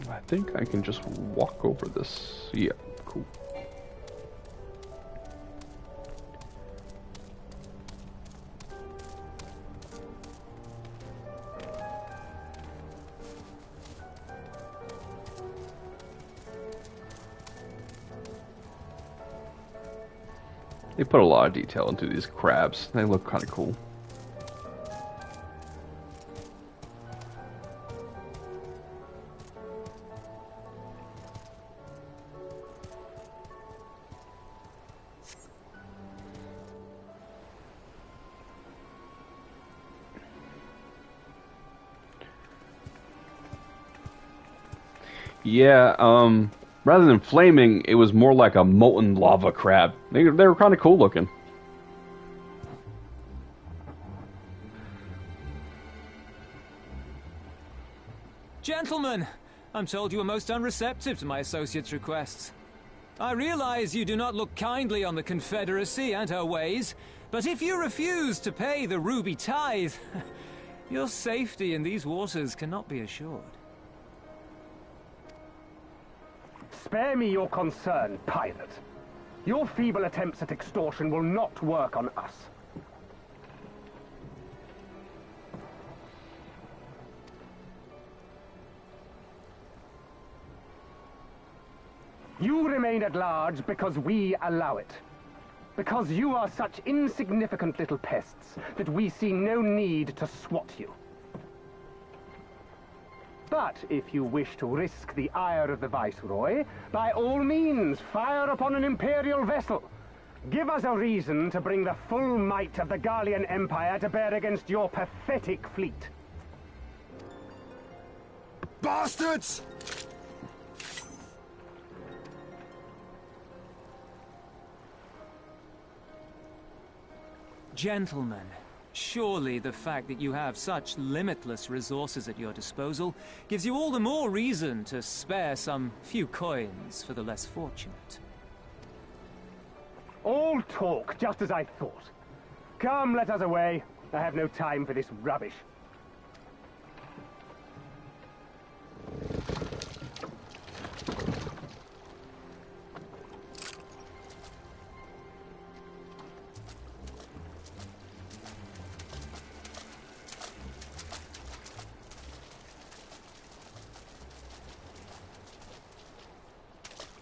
I think I can just walk over this. Yeah, cool. They put a lot of detail into these crabs. They look kind of cool. Yeah, rather than flaming, it was more like a molten lava crab. They were kind of cool looking. Gentlemen, I'm told you were most unreceptive to my associate's requests. I realize you do not look kindly on the Confederacy and her ways, but if you refuse to pay the ruby tithe, your safety in these waters cannot be assured. Spare me your concern, pirate. Your feeble attempts at extortion will not work on us. You remain at large because we allow it. Because you are such insignificant little pests that we see no need to swat you. But if you wish to risk the ire of the Viceroy, by all means, fire upon an Imperial vessel. Give us a reason to bring the full might of the Garlean Empire to bear against your pathetic fleet. Bastards! Gentlemen, surely the fact that you have such limitless resources at your disposal gives you all the more reason to spare some few coins for the less fortunate. All talk, just as I thought. Come, let us away. I have no time for this rubbish.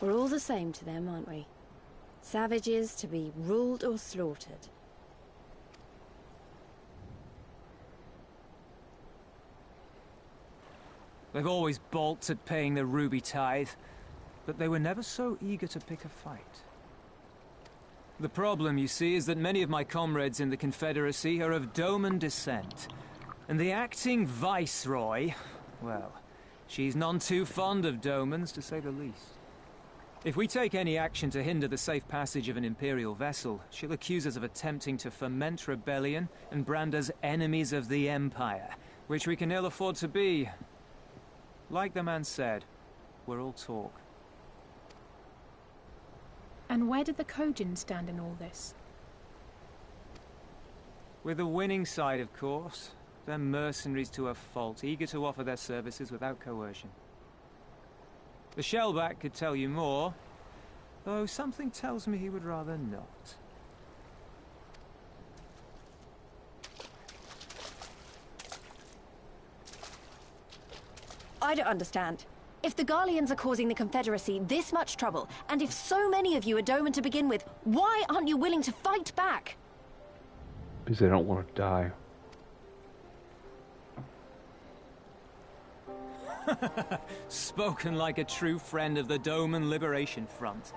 We're all the same to them, aren't we? Savages to be ruled or slaughtered. They've always balked at paying the ruby tithe, but they were never so eager to pick a fight. The problem, you see, is that many of my comrades in the Confederacy are of Doman descent, and the acting Viceroy, well, she's none too fond of Domans, to say the least. If we take any action to hinder the safe passage of an Imperial vessel, she'll accuse us of attempting to foment rebellion and brand us enemies of the Empire, which we can ill afford to be. Like the man said, we're all talk. And where did the Kojin stand in all this? With the winning side, of course. They're mercenaries to a fault, eager to offer their services without coercion. The Shellback could tell you more, though something tells me he would rather not. I don't understand. If the Garleans are causing the Confederacy this much trouble, and if so many of you are Doman to begin with, why aren't you willing to fight back? Because they don't want to die. Spoken like a true friend of the Doman Liberation Front.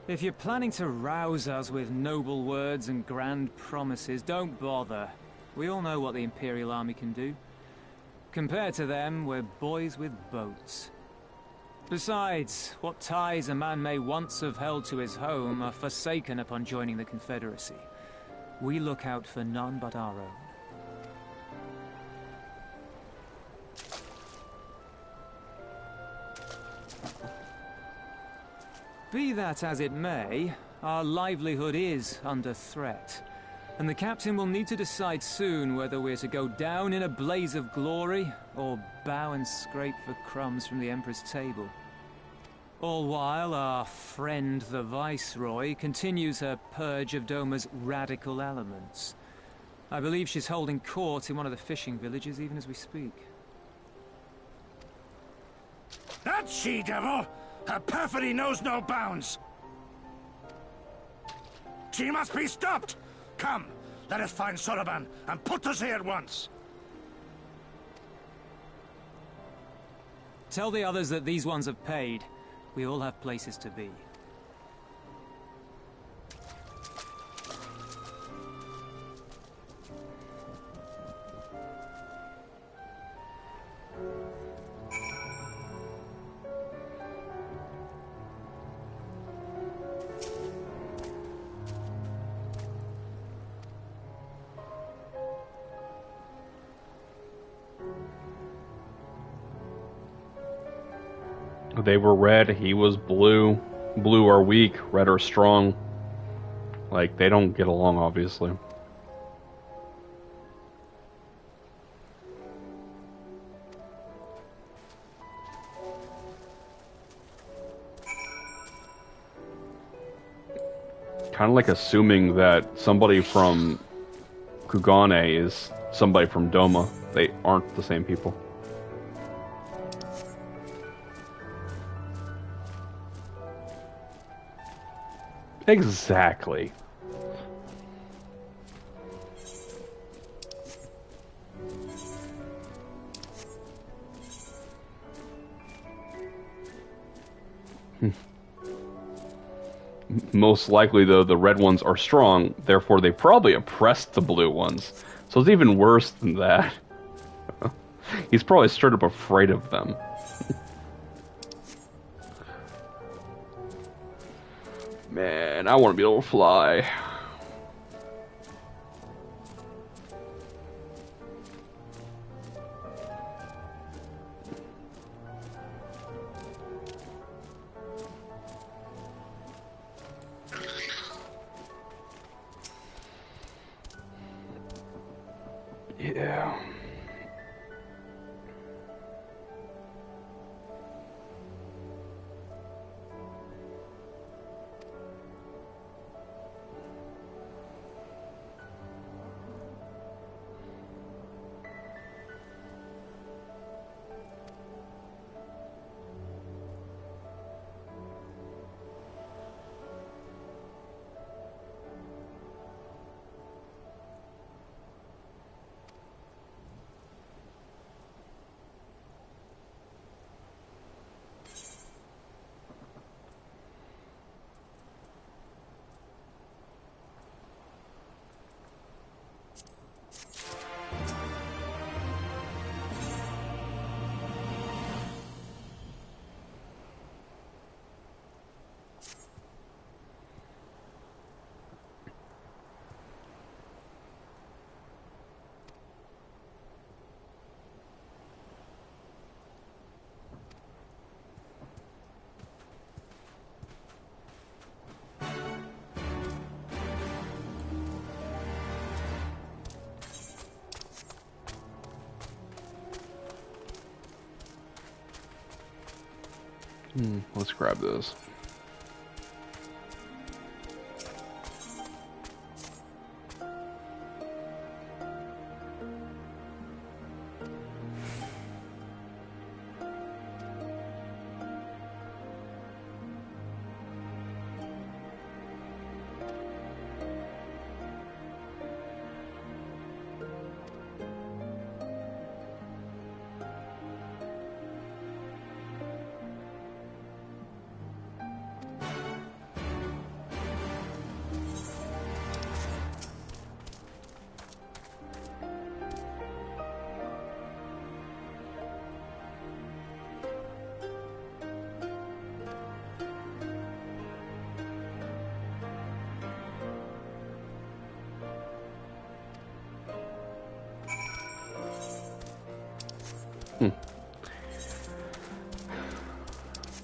If you're planning to rouse us with noble words and grand promises, don't bother. We all know what the Imperial Army can do. Compared to them, we're boys with boats. Besides, what ties a man may once have held to his home are forsaken upon joining the Confederacy. We look out for none but our own. Be that as it may, our livelihood is under threat, and the captain will need to decide soon whether we're to go down in a blaze of glory, or bow and scrape for crumbs from the Emperor's table. All while our friend the Viceroy continues her purge of Doma's radical elements. I believe she's holding court in one of the fishing villages even as we speak. That she-devil! Her perfidy knows no bounds! She must be stopped! Come, let us find Soroban and put us here at once. Tell the others that these ones have paid. We all have places to be. They were red, he was blue. Blue are weak, red are strong. Like, they don't get along, obviously. Kind of like assuming that somebody from Kugane is somebody from Doma. They aren't the same people. Exactly. Most likely, though, the red ones are strong, therefore they probably oppressed the blue ones. So it's even worse than that. He's probably straight up afraid of them. Man, I want to be able to fly. Yeah. Let's grab this.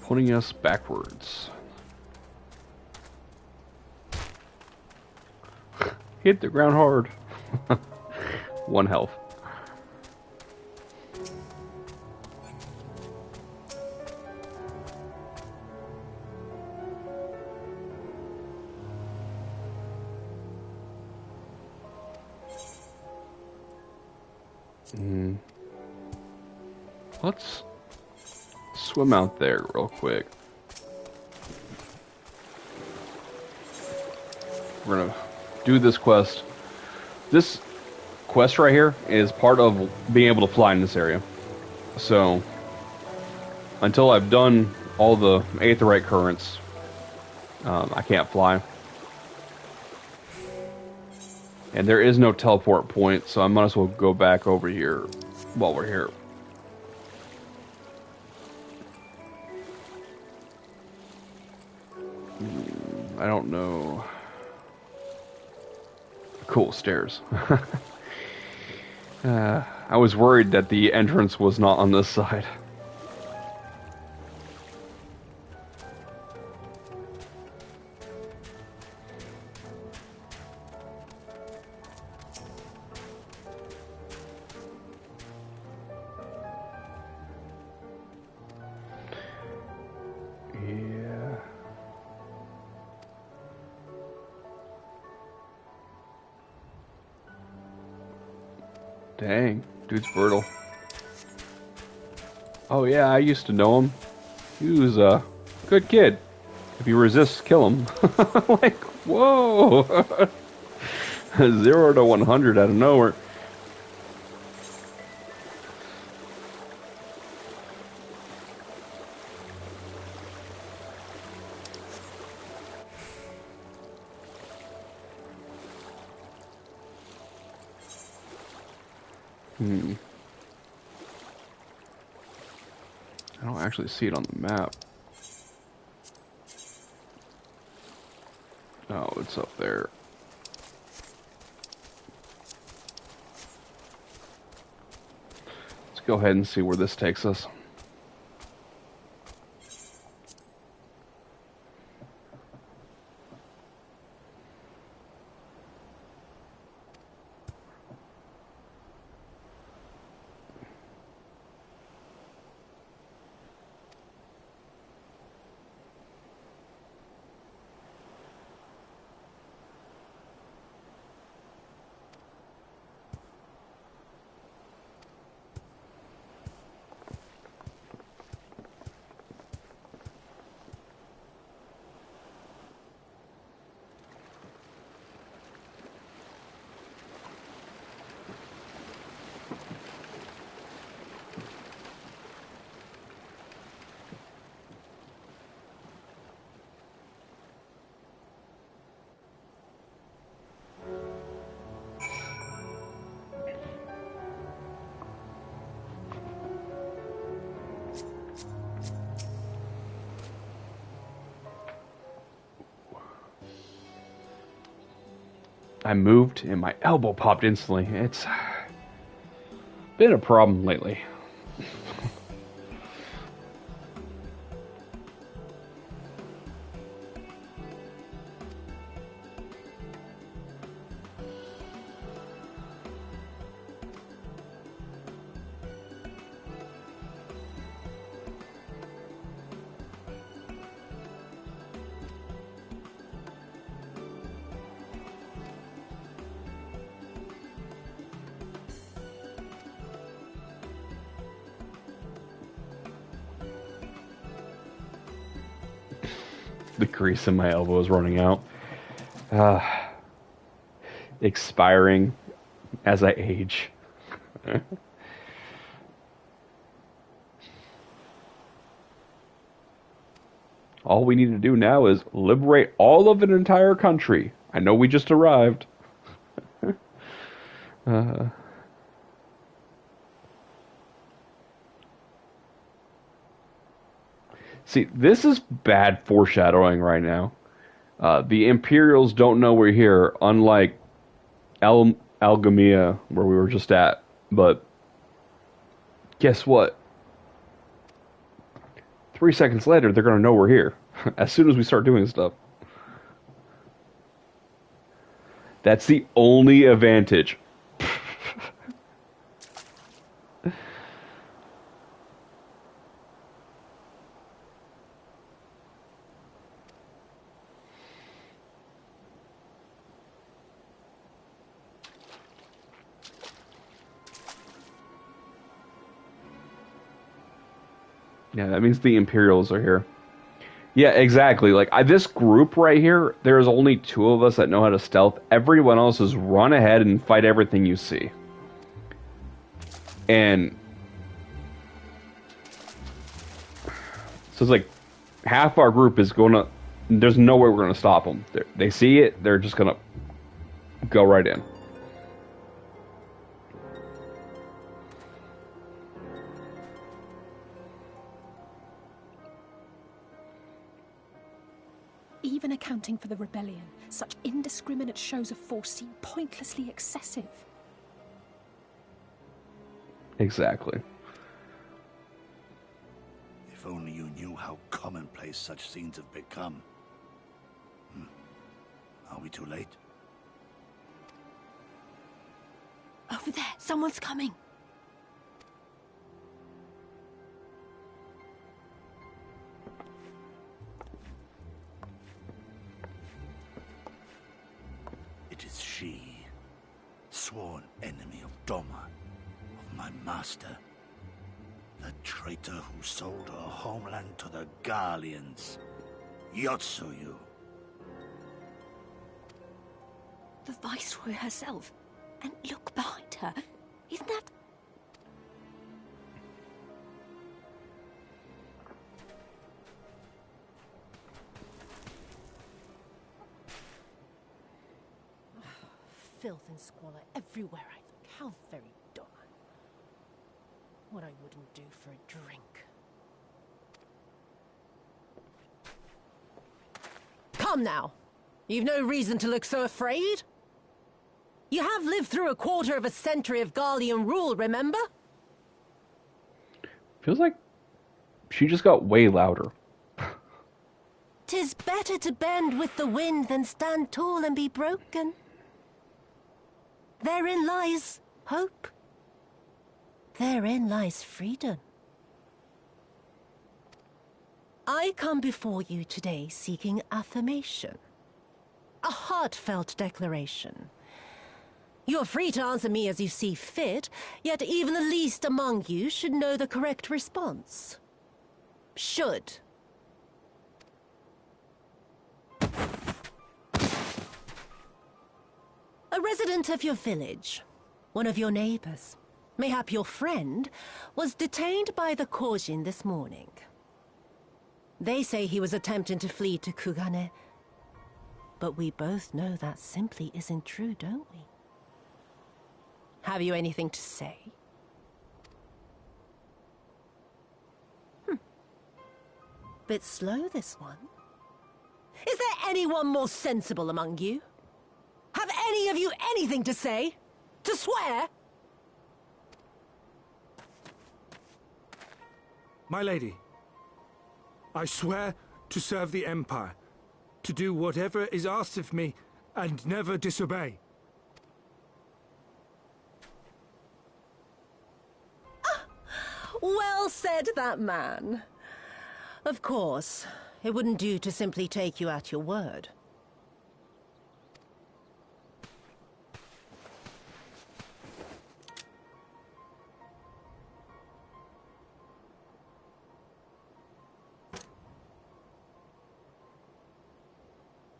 Putting us backwards. Hit the ground hard. 1 health. Let's swim out there real quick. We're gonna do this quest. This quest right here is part of being able to fly in this area. So, until I've done all the aetheryte currents, I can't fly. And there is no teleport point, so I might as well go back over here while we're here. I don't know. Cool, stairs. I was worried that the entrance was not on this side. Yeah. Dang, dude's brutal. Oh yeah, I used to know him. He was a good kid. If you resist, kill him. Like, whoa! 0 to 100 out of nowhere. I don't actually see it on the map. Oh, it's up there. Let's go ahead and see where this takes us. I moved and my elbow popped instantly. It's been a problem lately. The grease in my elbow is running out. Expiring as I age. All we need to do now is liberate all of an entire country. I know we just arrived. See, this is bad foreshadowing right now. The Imperials don't know we're here, unlike Algamia, where we were just at. But guess what? 3 seconds later, they're going to know we're here. As soon as we start doing stuff. That's the only advantage. Yeah, that means the Imperials are here. Yeah, exactly. Like, this group right here, there's only 2 of us that know how to stealth. Everyone else is run ahead and fight everything you see. And so it's like half our group is going to... There's no way we're going to stop them. They see it, they're just going to go right in. Even accounting for the rebellion, such indiscriminate shows of force seem pointlessly excessive. Exactly. If only you knew how commonplace such scenes have become. Are we too late? Over there, someone's coming. It is she, sworn enemy of Doma, of my master. The traitor who sold her homeland to the Garleans. Yotsuyu. The Viceroy herself. And look behind her. Isn't that... Filth and squalor everywhere I look. How very dull. What I wouldn't do for a drink. Come now. You've no reason to look so afraid. You have lived through a quarter of a century of Garlean rule, remember? Feels like she just got way louder. 'Tis better to bend with the wind than stand tall and be broken. Therein lies hope. Therein lies freedom. I come before you today seeking affirmation. A heartfelt declaration. You're free to answer me as you see fit, yet even the least among you should know the correct response. Should. A resident of your village, one of your neighbors, mayhap your friend, was detained by the Kojin this morning. They say he was attempting to flee to Kugane, but we both know that simply isn't true, don't we? Have you anything to say? Bit slow, this one. Is there anyone more sensible among you? Have any of you anything to say? To swear? My lady, I swear to serve the Empire, to do whatever is asked of me, and never disobey. Well said, that man. Of course, it wouldn't do to simply take you at your word.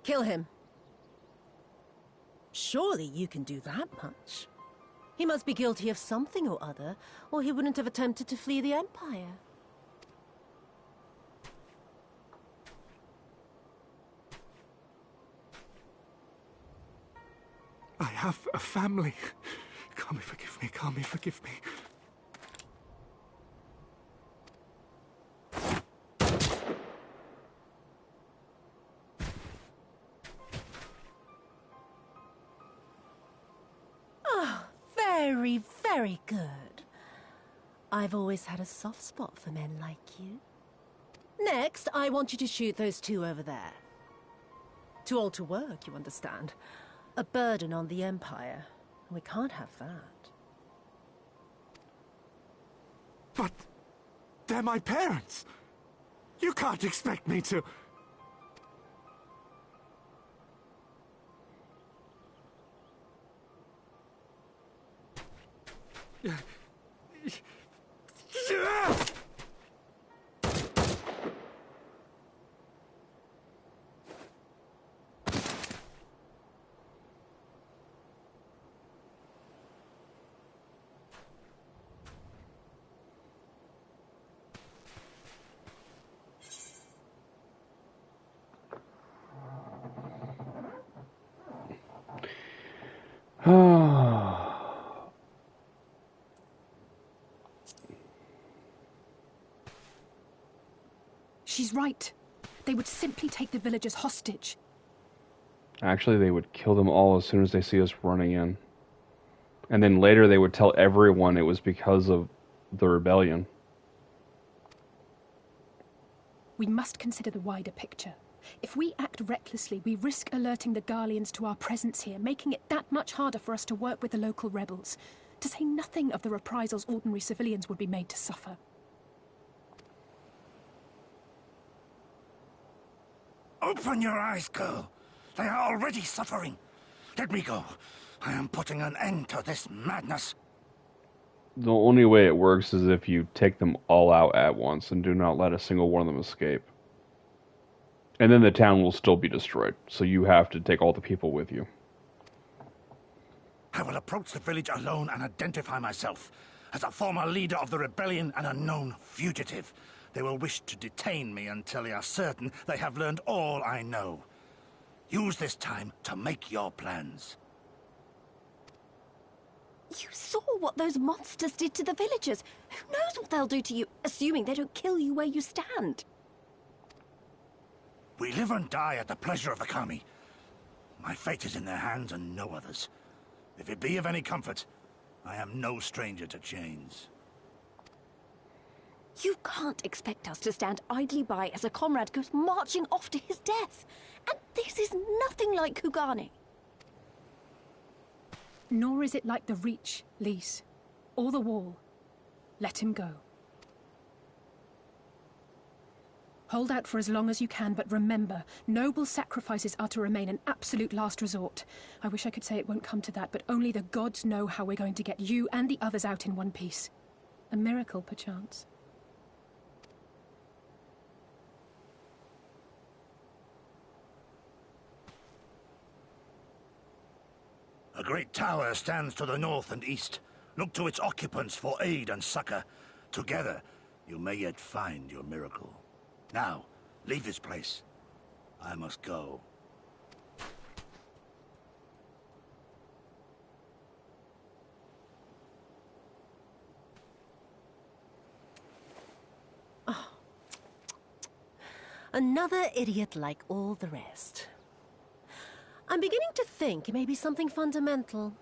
Kill him. Surely you can do that much. He must be guilty of something or other, or he wouldn't have attempted to flee the Empire. I have a family. Kami, forgive me. Kami, forgive me. Very, very good. I've always had a soft spot for men like you. Next, I want you to shoot those 2 over there. Too old to work, you understand. A burden on the Empire. We can't have that. But they're my parents. You can't expect me to... She's right. They would simply take the villagers hostage. Actually, they would kill them all as soon as they see us running in. And then later they would tell everyone it was because of the rebellion. We must consider the wider picture. If we act recklessly, we risk alerting the Garleans to our presence here, making it that much harder for us to work with the local rebels. To say nothing of the reprisals ordinary civilians would be made to suffer. Open your eyes, girl. They are already suffering. Let me go. I am putting an end to this madness. The only way it works is if you take them all out at once and do not let a single one of them escape. And then the town will still be destroyed, so you have to take all the people with you. I will approach the village alone and identify myself as a former leader of the rebellion and a known fugitive. They will wish to detain me until they are certain they have learned all I know. Use this time to make your plans. You saw what those monsters did to the villagers. Who knows what they'll do to you, assuming they don't kill you where you stand? We live and die at the pleasure of the Kami. My fate is in their hands and no others. If it be of any comfort, I am no stranger to chains. You can't expect us to stand idly by as a comrade goes marching off to his death. And this is nothing like Kugane. Nor is it like the Reach, Lys, or the Wall. Let him go. Hold out for as long as you can, but remember, noble sacrifices are to remain an absolute last resort. I wish I could say it won't come to that, but only the gods know how we're going to get you and the others out in one piece. A miracle, perchance. A great tower stands to the north and east. Look to its occupants for aid and succor. Together, you may yet find your miracle. Now, leave this place. I must go. Oh. Another idiot like all the rest. I'm beginning to think it may be something fundamental.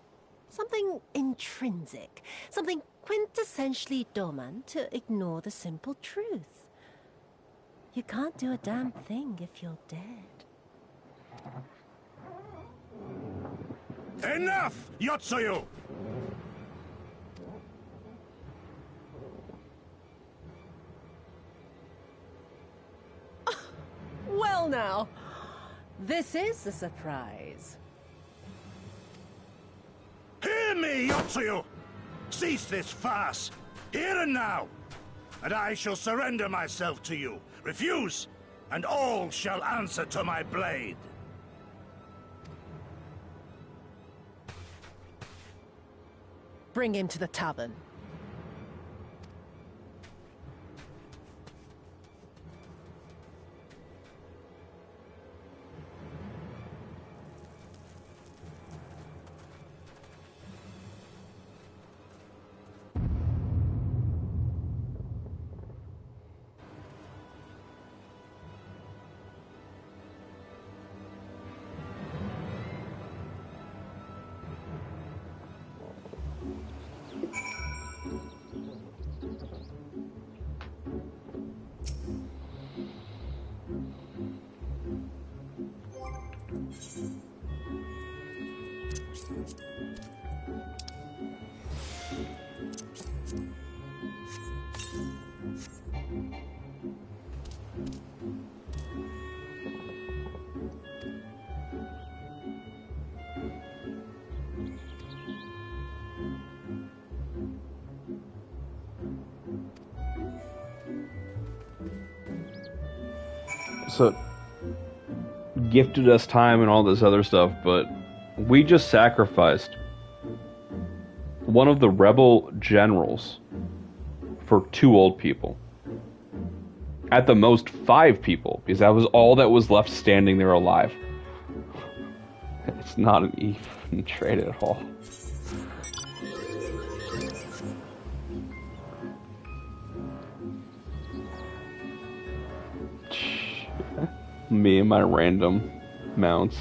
Something intrinsic. Something quintessentially Doman to ignore the simple truth. You can't do a damn thing if you're dead. Enough, Yotsuyu! Well now, this is a surprise. Hear me, Yotsuyu! Cease this farce, here and now, and I shall surrender myself to you. Refuse, and all shall answer to my blade. Bring him to the tavern. So, gifted us time and all this other stuff, but we just sacrificed one of the rebel generals for 2 old people. At the most, 5 people, because that was all that was left standing there alive. It's not an even trade at all. Me and my random mounts.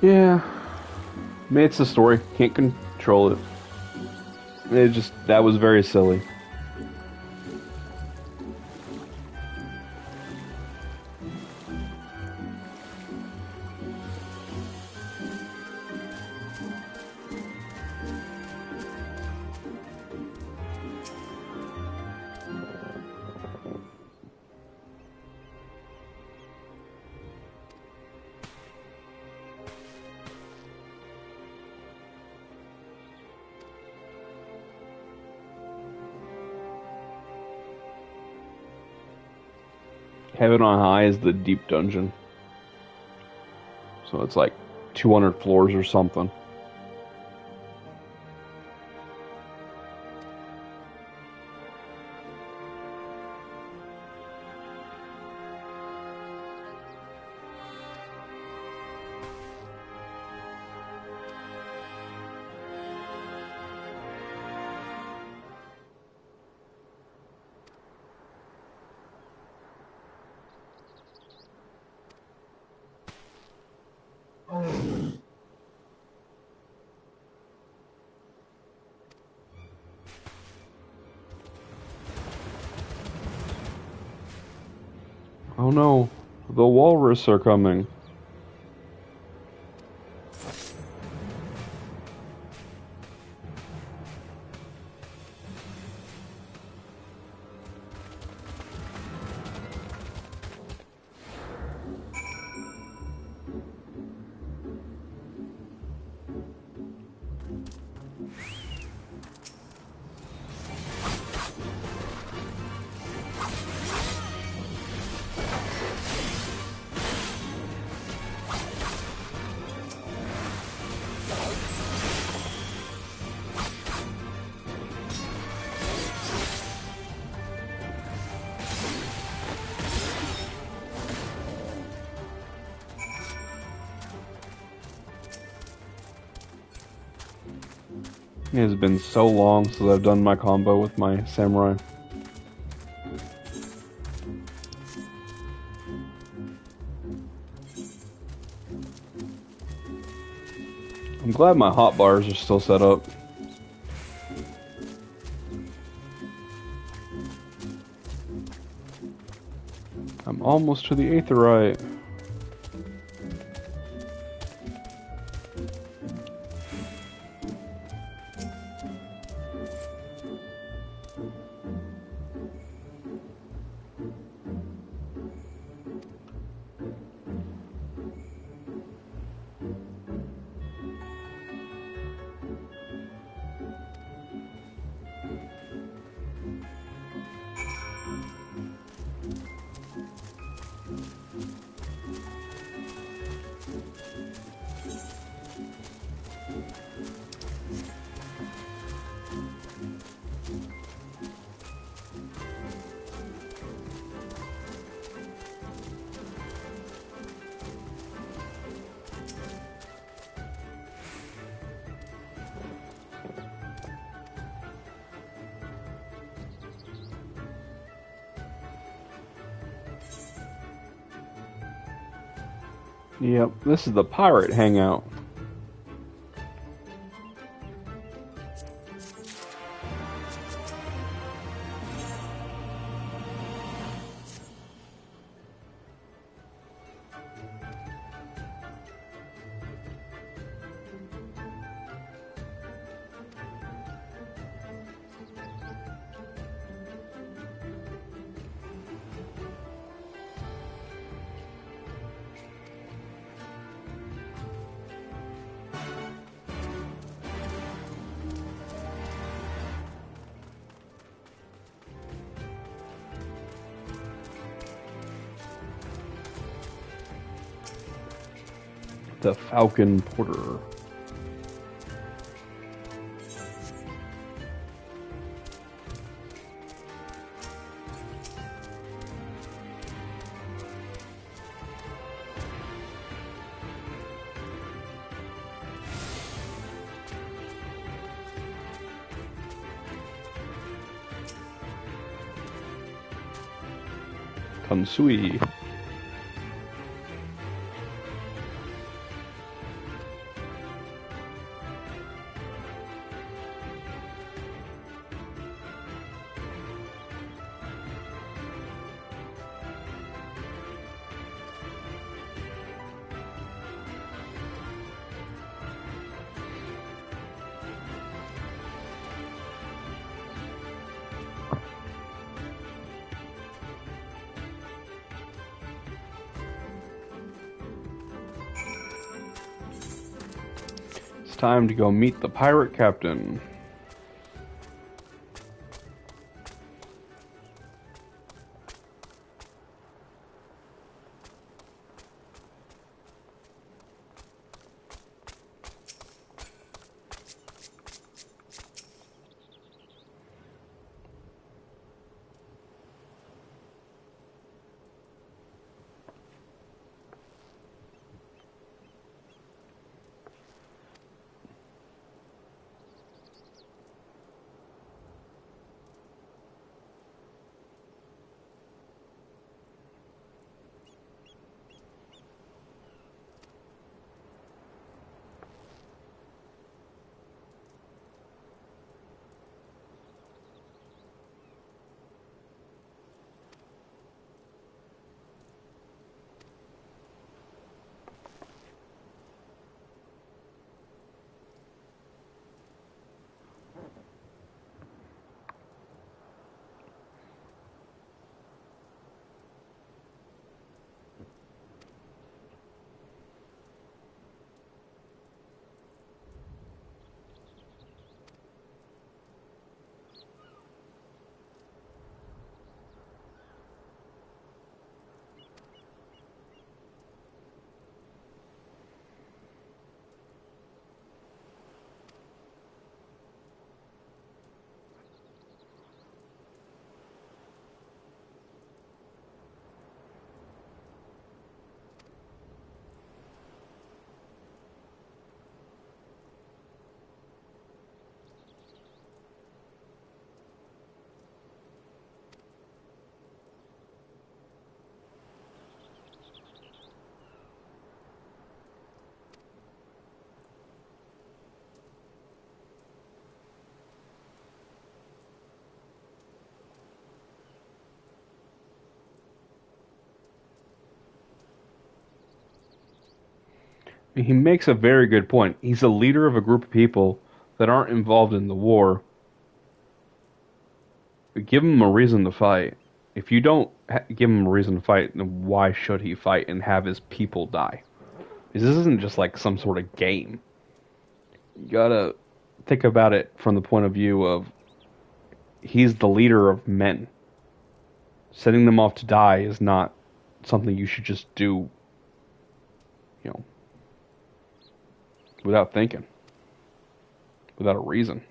Yeah. I mean, it's the story. Can't control it. It just, that was very silly. Heaven on High is the deep dungeon. So it's like 200 floors or something. Oh no, the walrus are coming. It has been so long since I've done my combo with my samurai. I'm glad my hotbars are still set up. I'm almost to the Aetheryte. Yep, this is the pirate hangout. The Falcon Porter. Kansui. Time to go meet the pirate captain. He makes a very good point. He's a leader of a group of people that aren't involved in the war. Give him a reason to fight. If you don't give him a reason to fight, then why should he fight and have his people die? This isn't just like some sort of game. You gotta think about it from the point of view of he's the leader of men. Setting them off to die is not something you should just do, you know, without thinking, without a reason.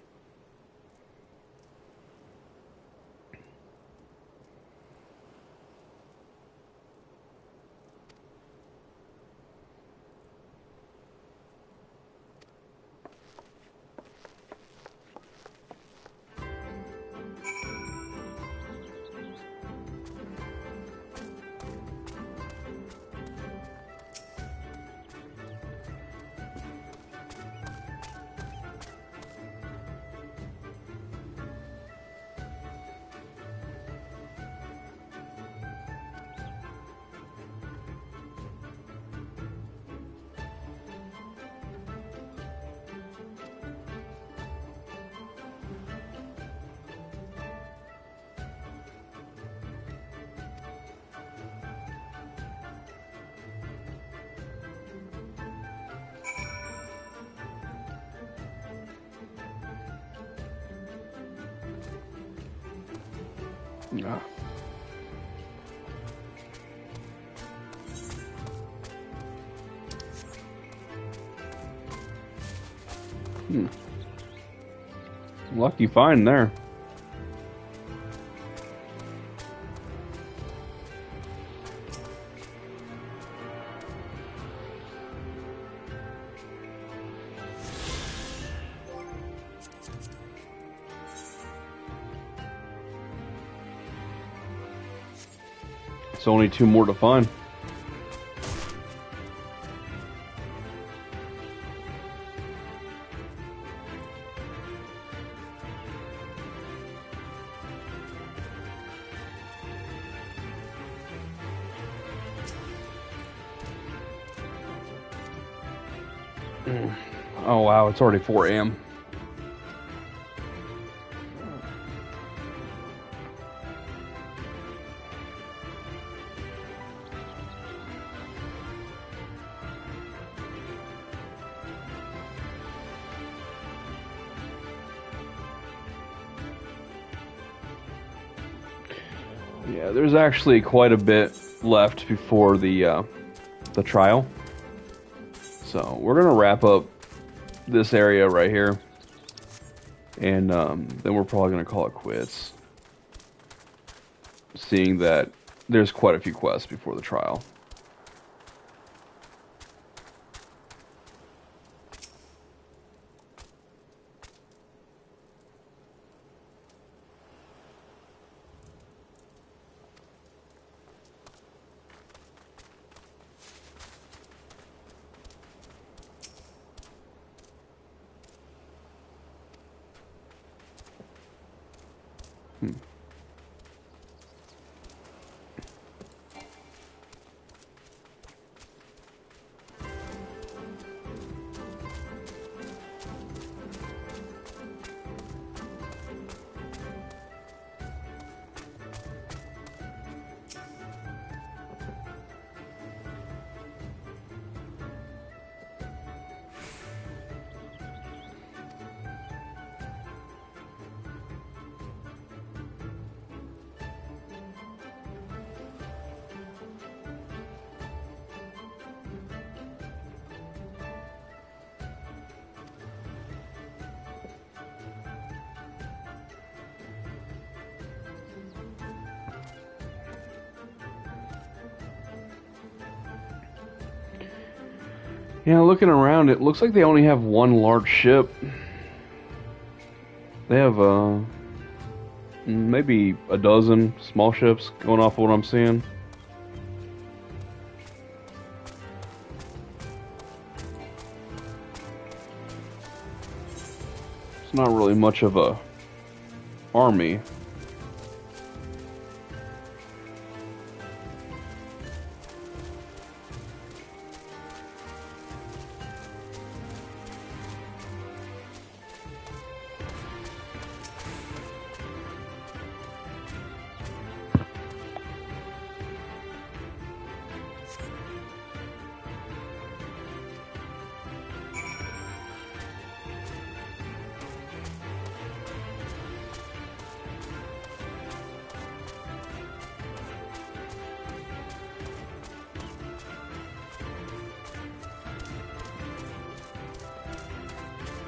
Yeah. Lucky find there. It's only 2 more to find. Oh wow, it's already 4 a.m. Yeah, there's actually quite a bit left before the trial. So we're gonna wrap up this area right here, and then we're probably gonna call it quits, seeing that there's quite a few quests before the trial. Yeah, looking around, it looks like they only have 1 large ship. They have maybe a dozen small ships, going off of what I'm seeing. It's not really much of a army.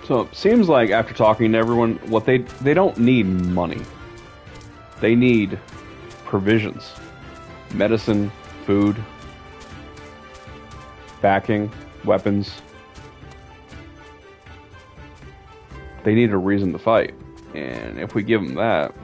So it seems like after talking to everyone, what they don't need money. They need provisions, medicine, food, backing, weapons. They need a reason to fight, and if we give them that,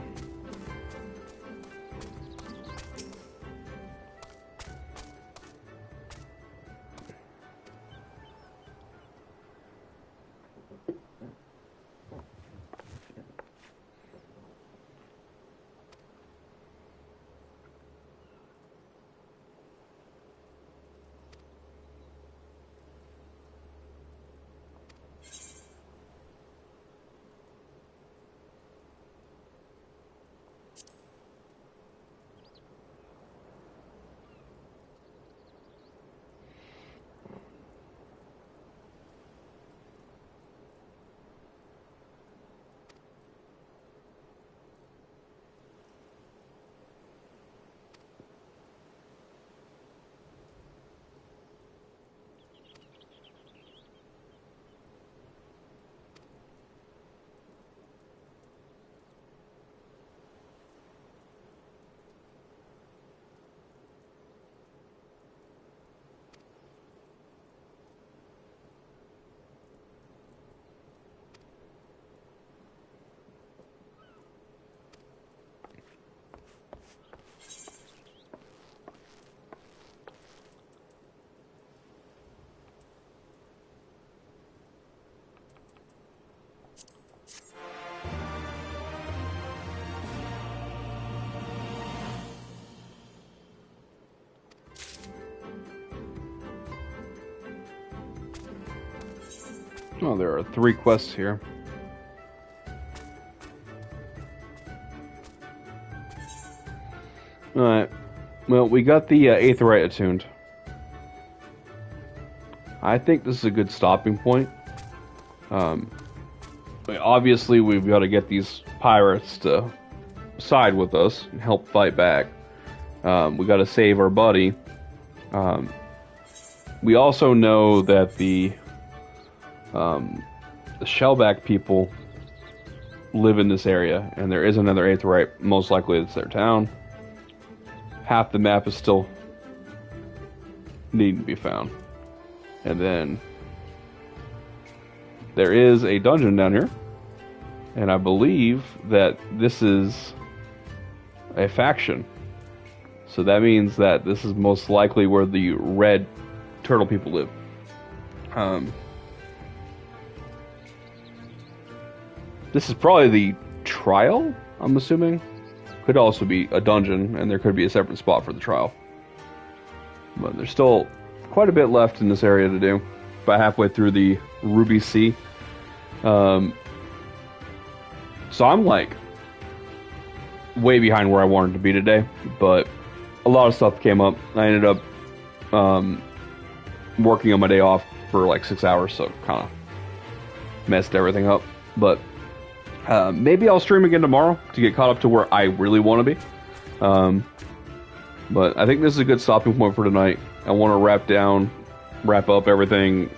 Oh, there are 3 quests here. Alright. Well, we got the Aetheryte attuned. I think this is a good stopping point. Obviously, we've got to get these pirates to side with us and help fight back. We got to save our buddy. We also know that the Shellback people live in this area, and there is another Aetheryte. Most likely, it's their town. Half the map is still needing to be found. And then there is a dungeon down here, and I believe that this is a faction. So that means that this is most likely where the red turtle people live. This is probably the trial, I'm assuming. Could also be a dungeon, and there could be a separate spot for the trial. But there's still quite a bit left in this area to do. About halfway through the Ruby Sea. So I'm like way behind where I wanted to be today, but a lot of stuff came up. I ended up working on my day off for like 6 hours, so kind of messed everything up. But maybe I'll stream again tomorrow to get caught up to where I really want to be. But I think this is a good stopping point for tonight. I want to wrap up everything,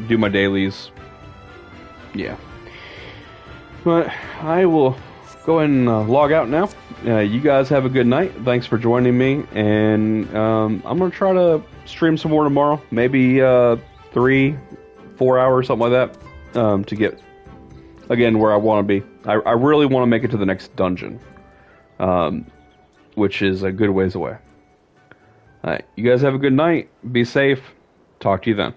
do my dailies. Yeah. But I will go ahead and log out now. You guys have a good night. Thanks for joining me. And I'm going to try to stream some more tomorrow. Maybe 3-4 hours, something like that, to get, again, where I want to be. I really want to make it to the next dungeon, which is a good ways away. Alright, you guys have a good night. Be safe. Talk to you then.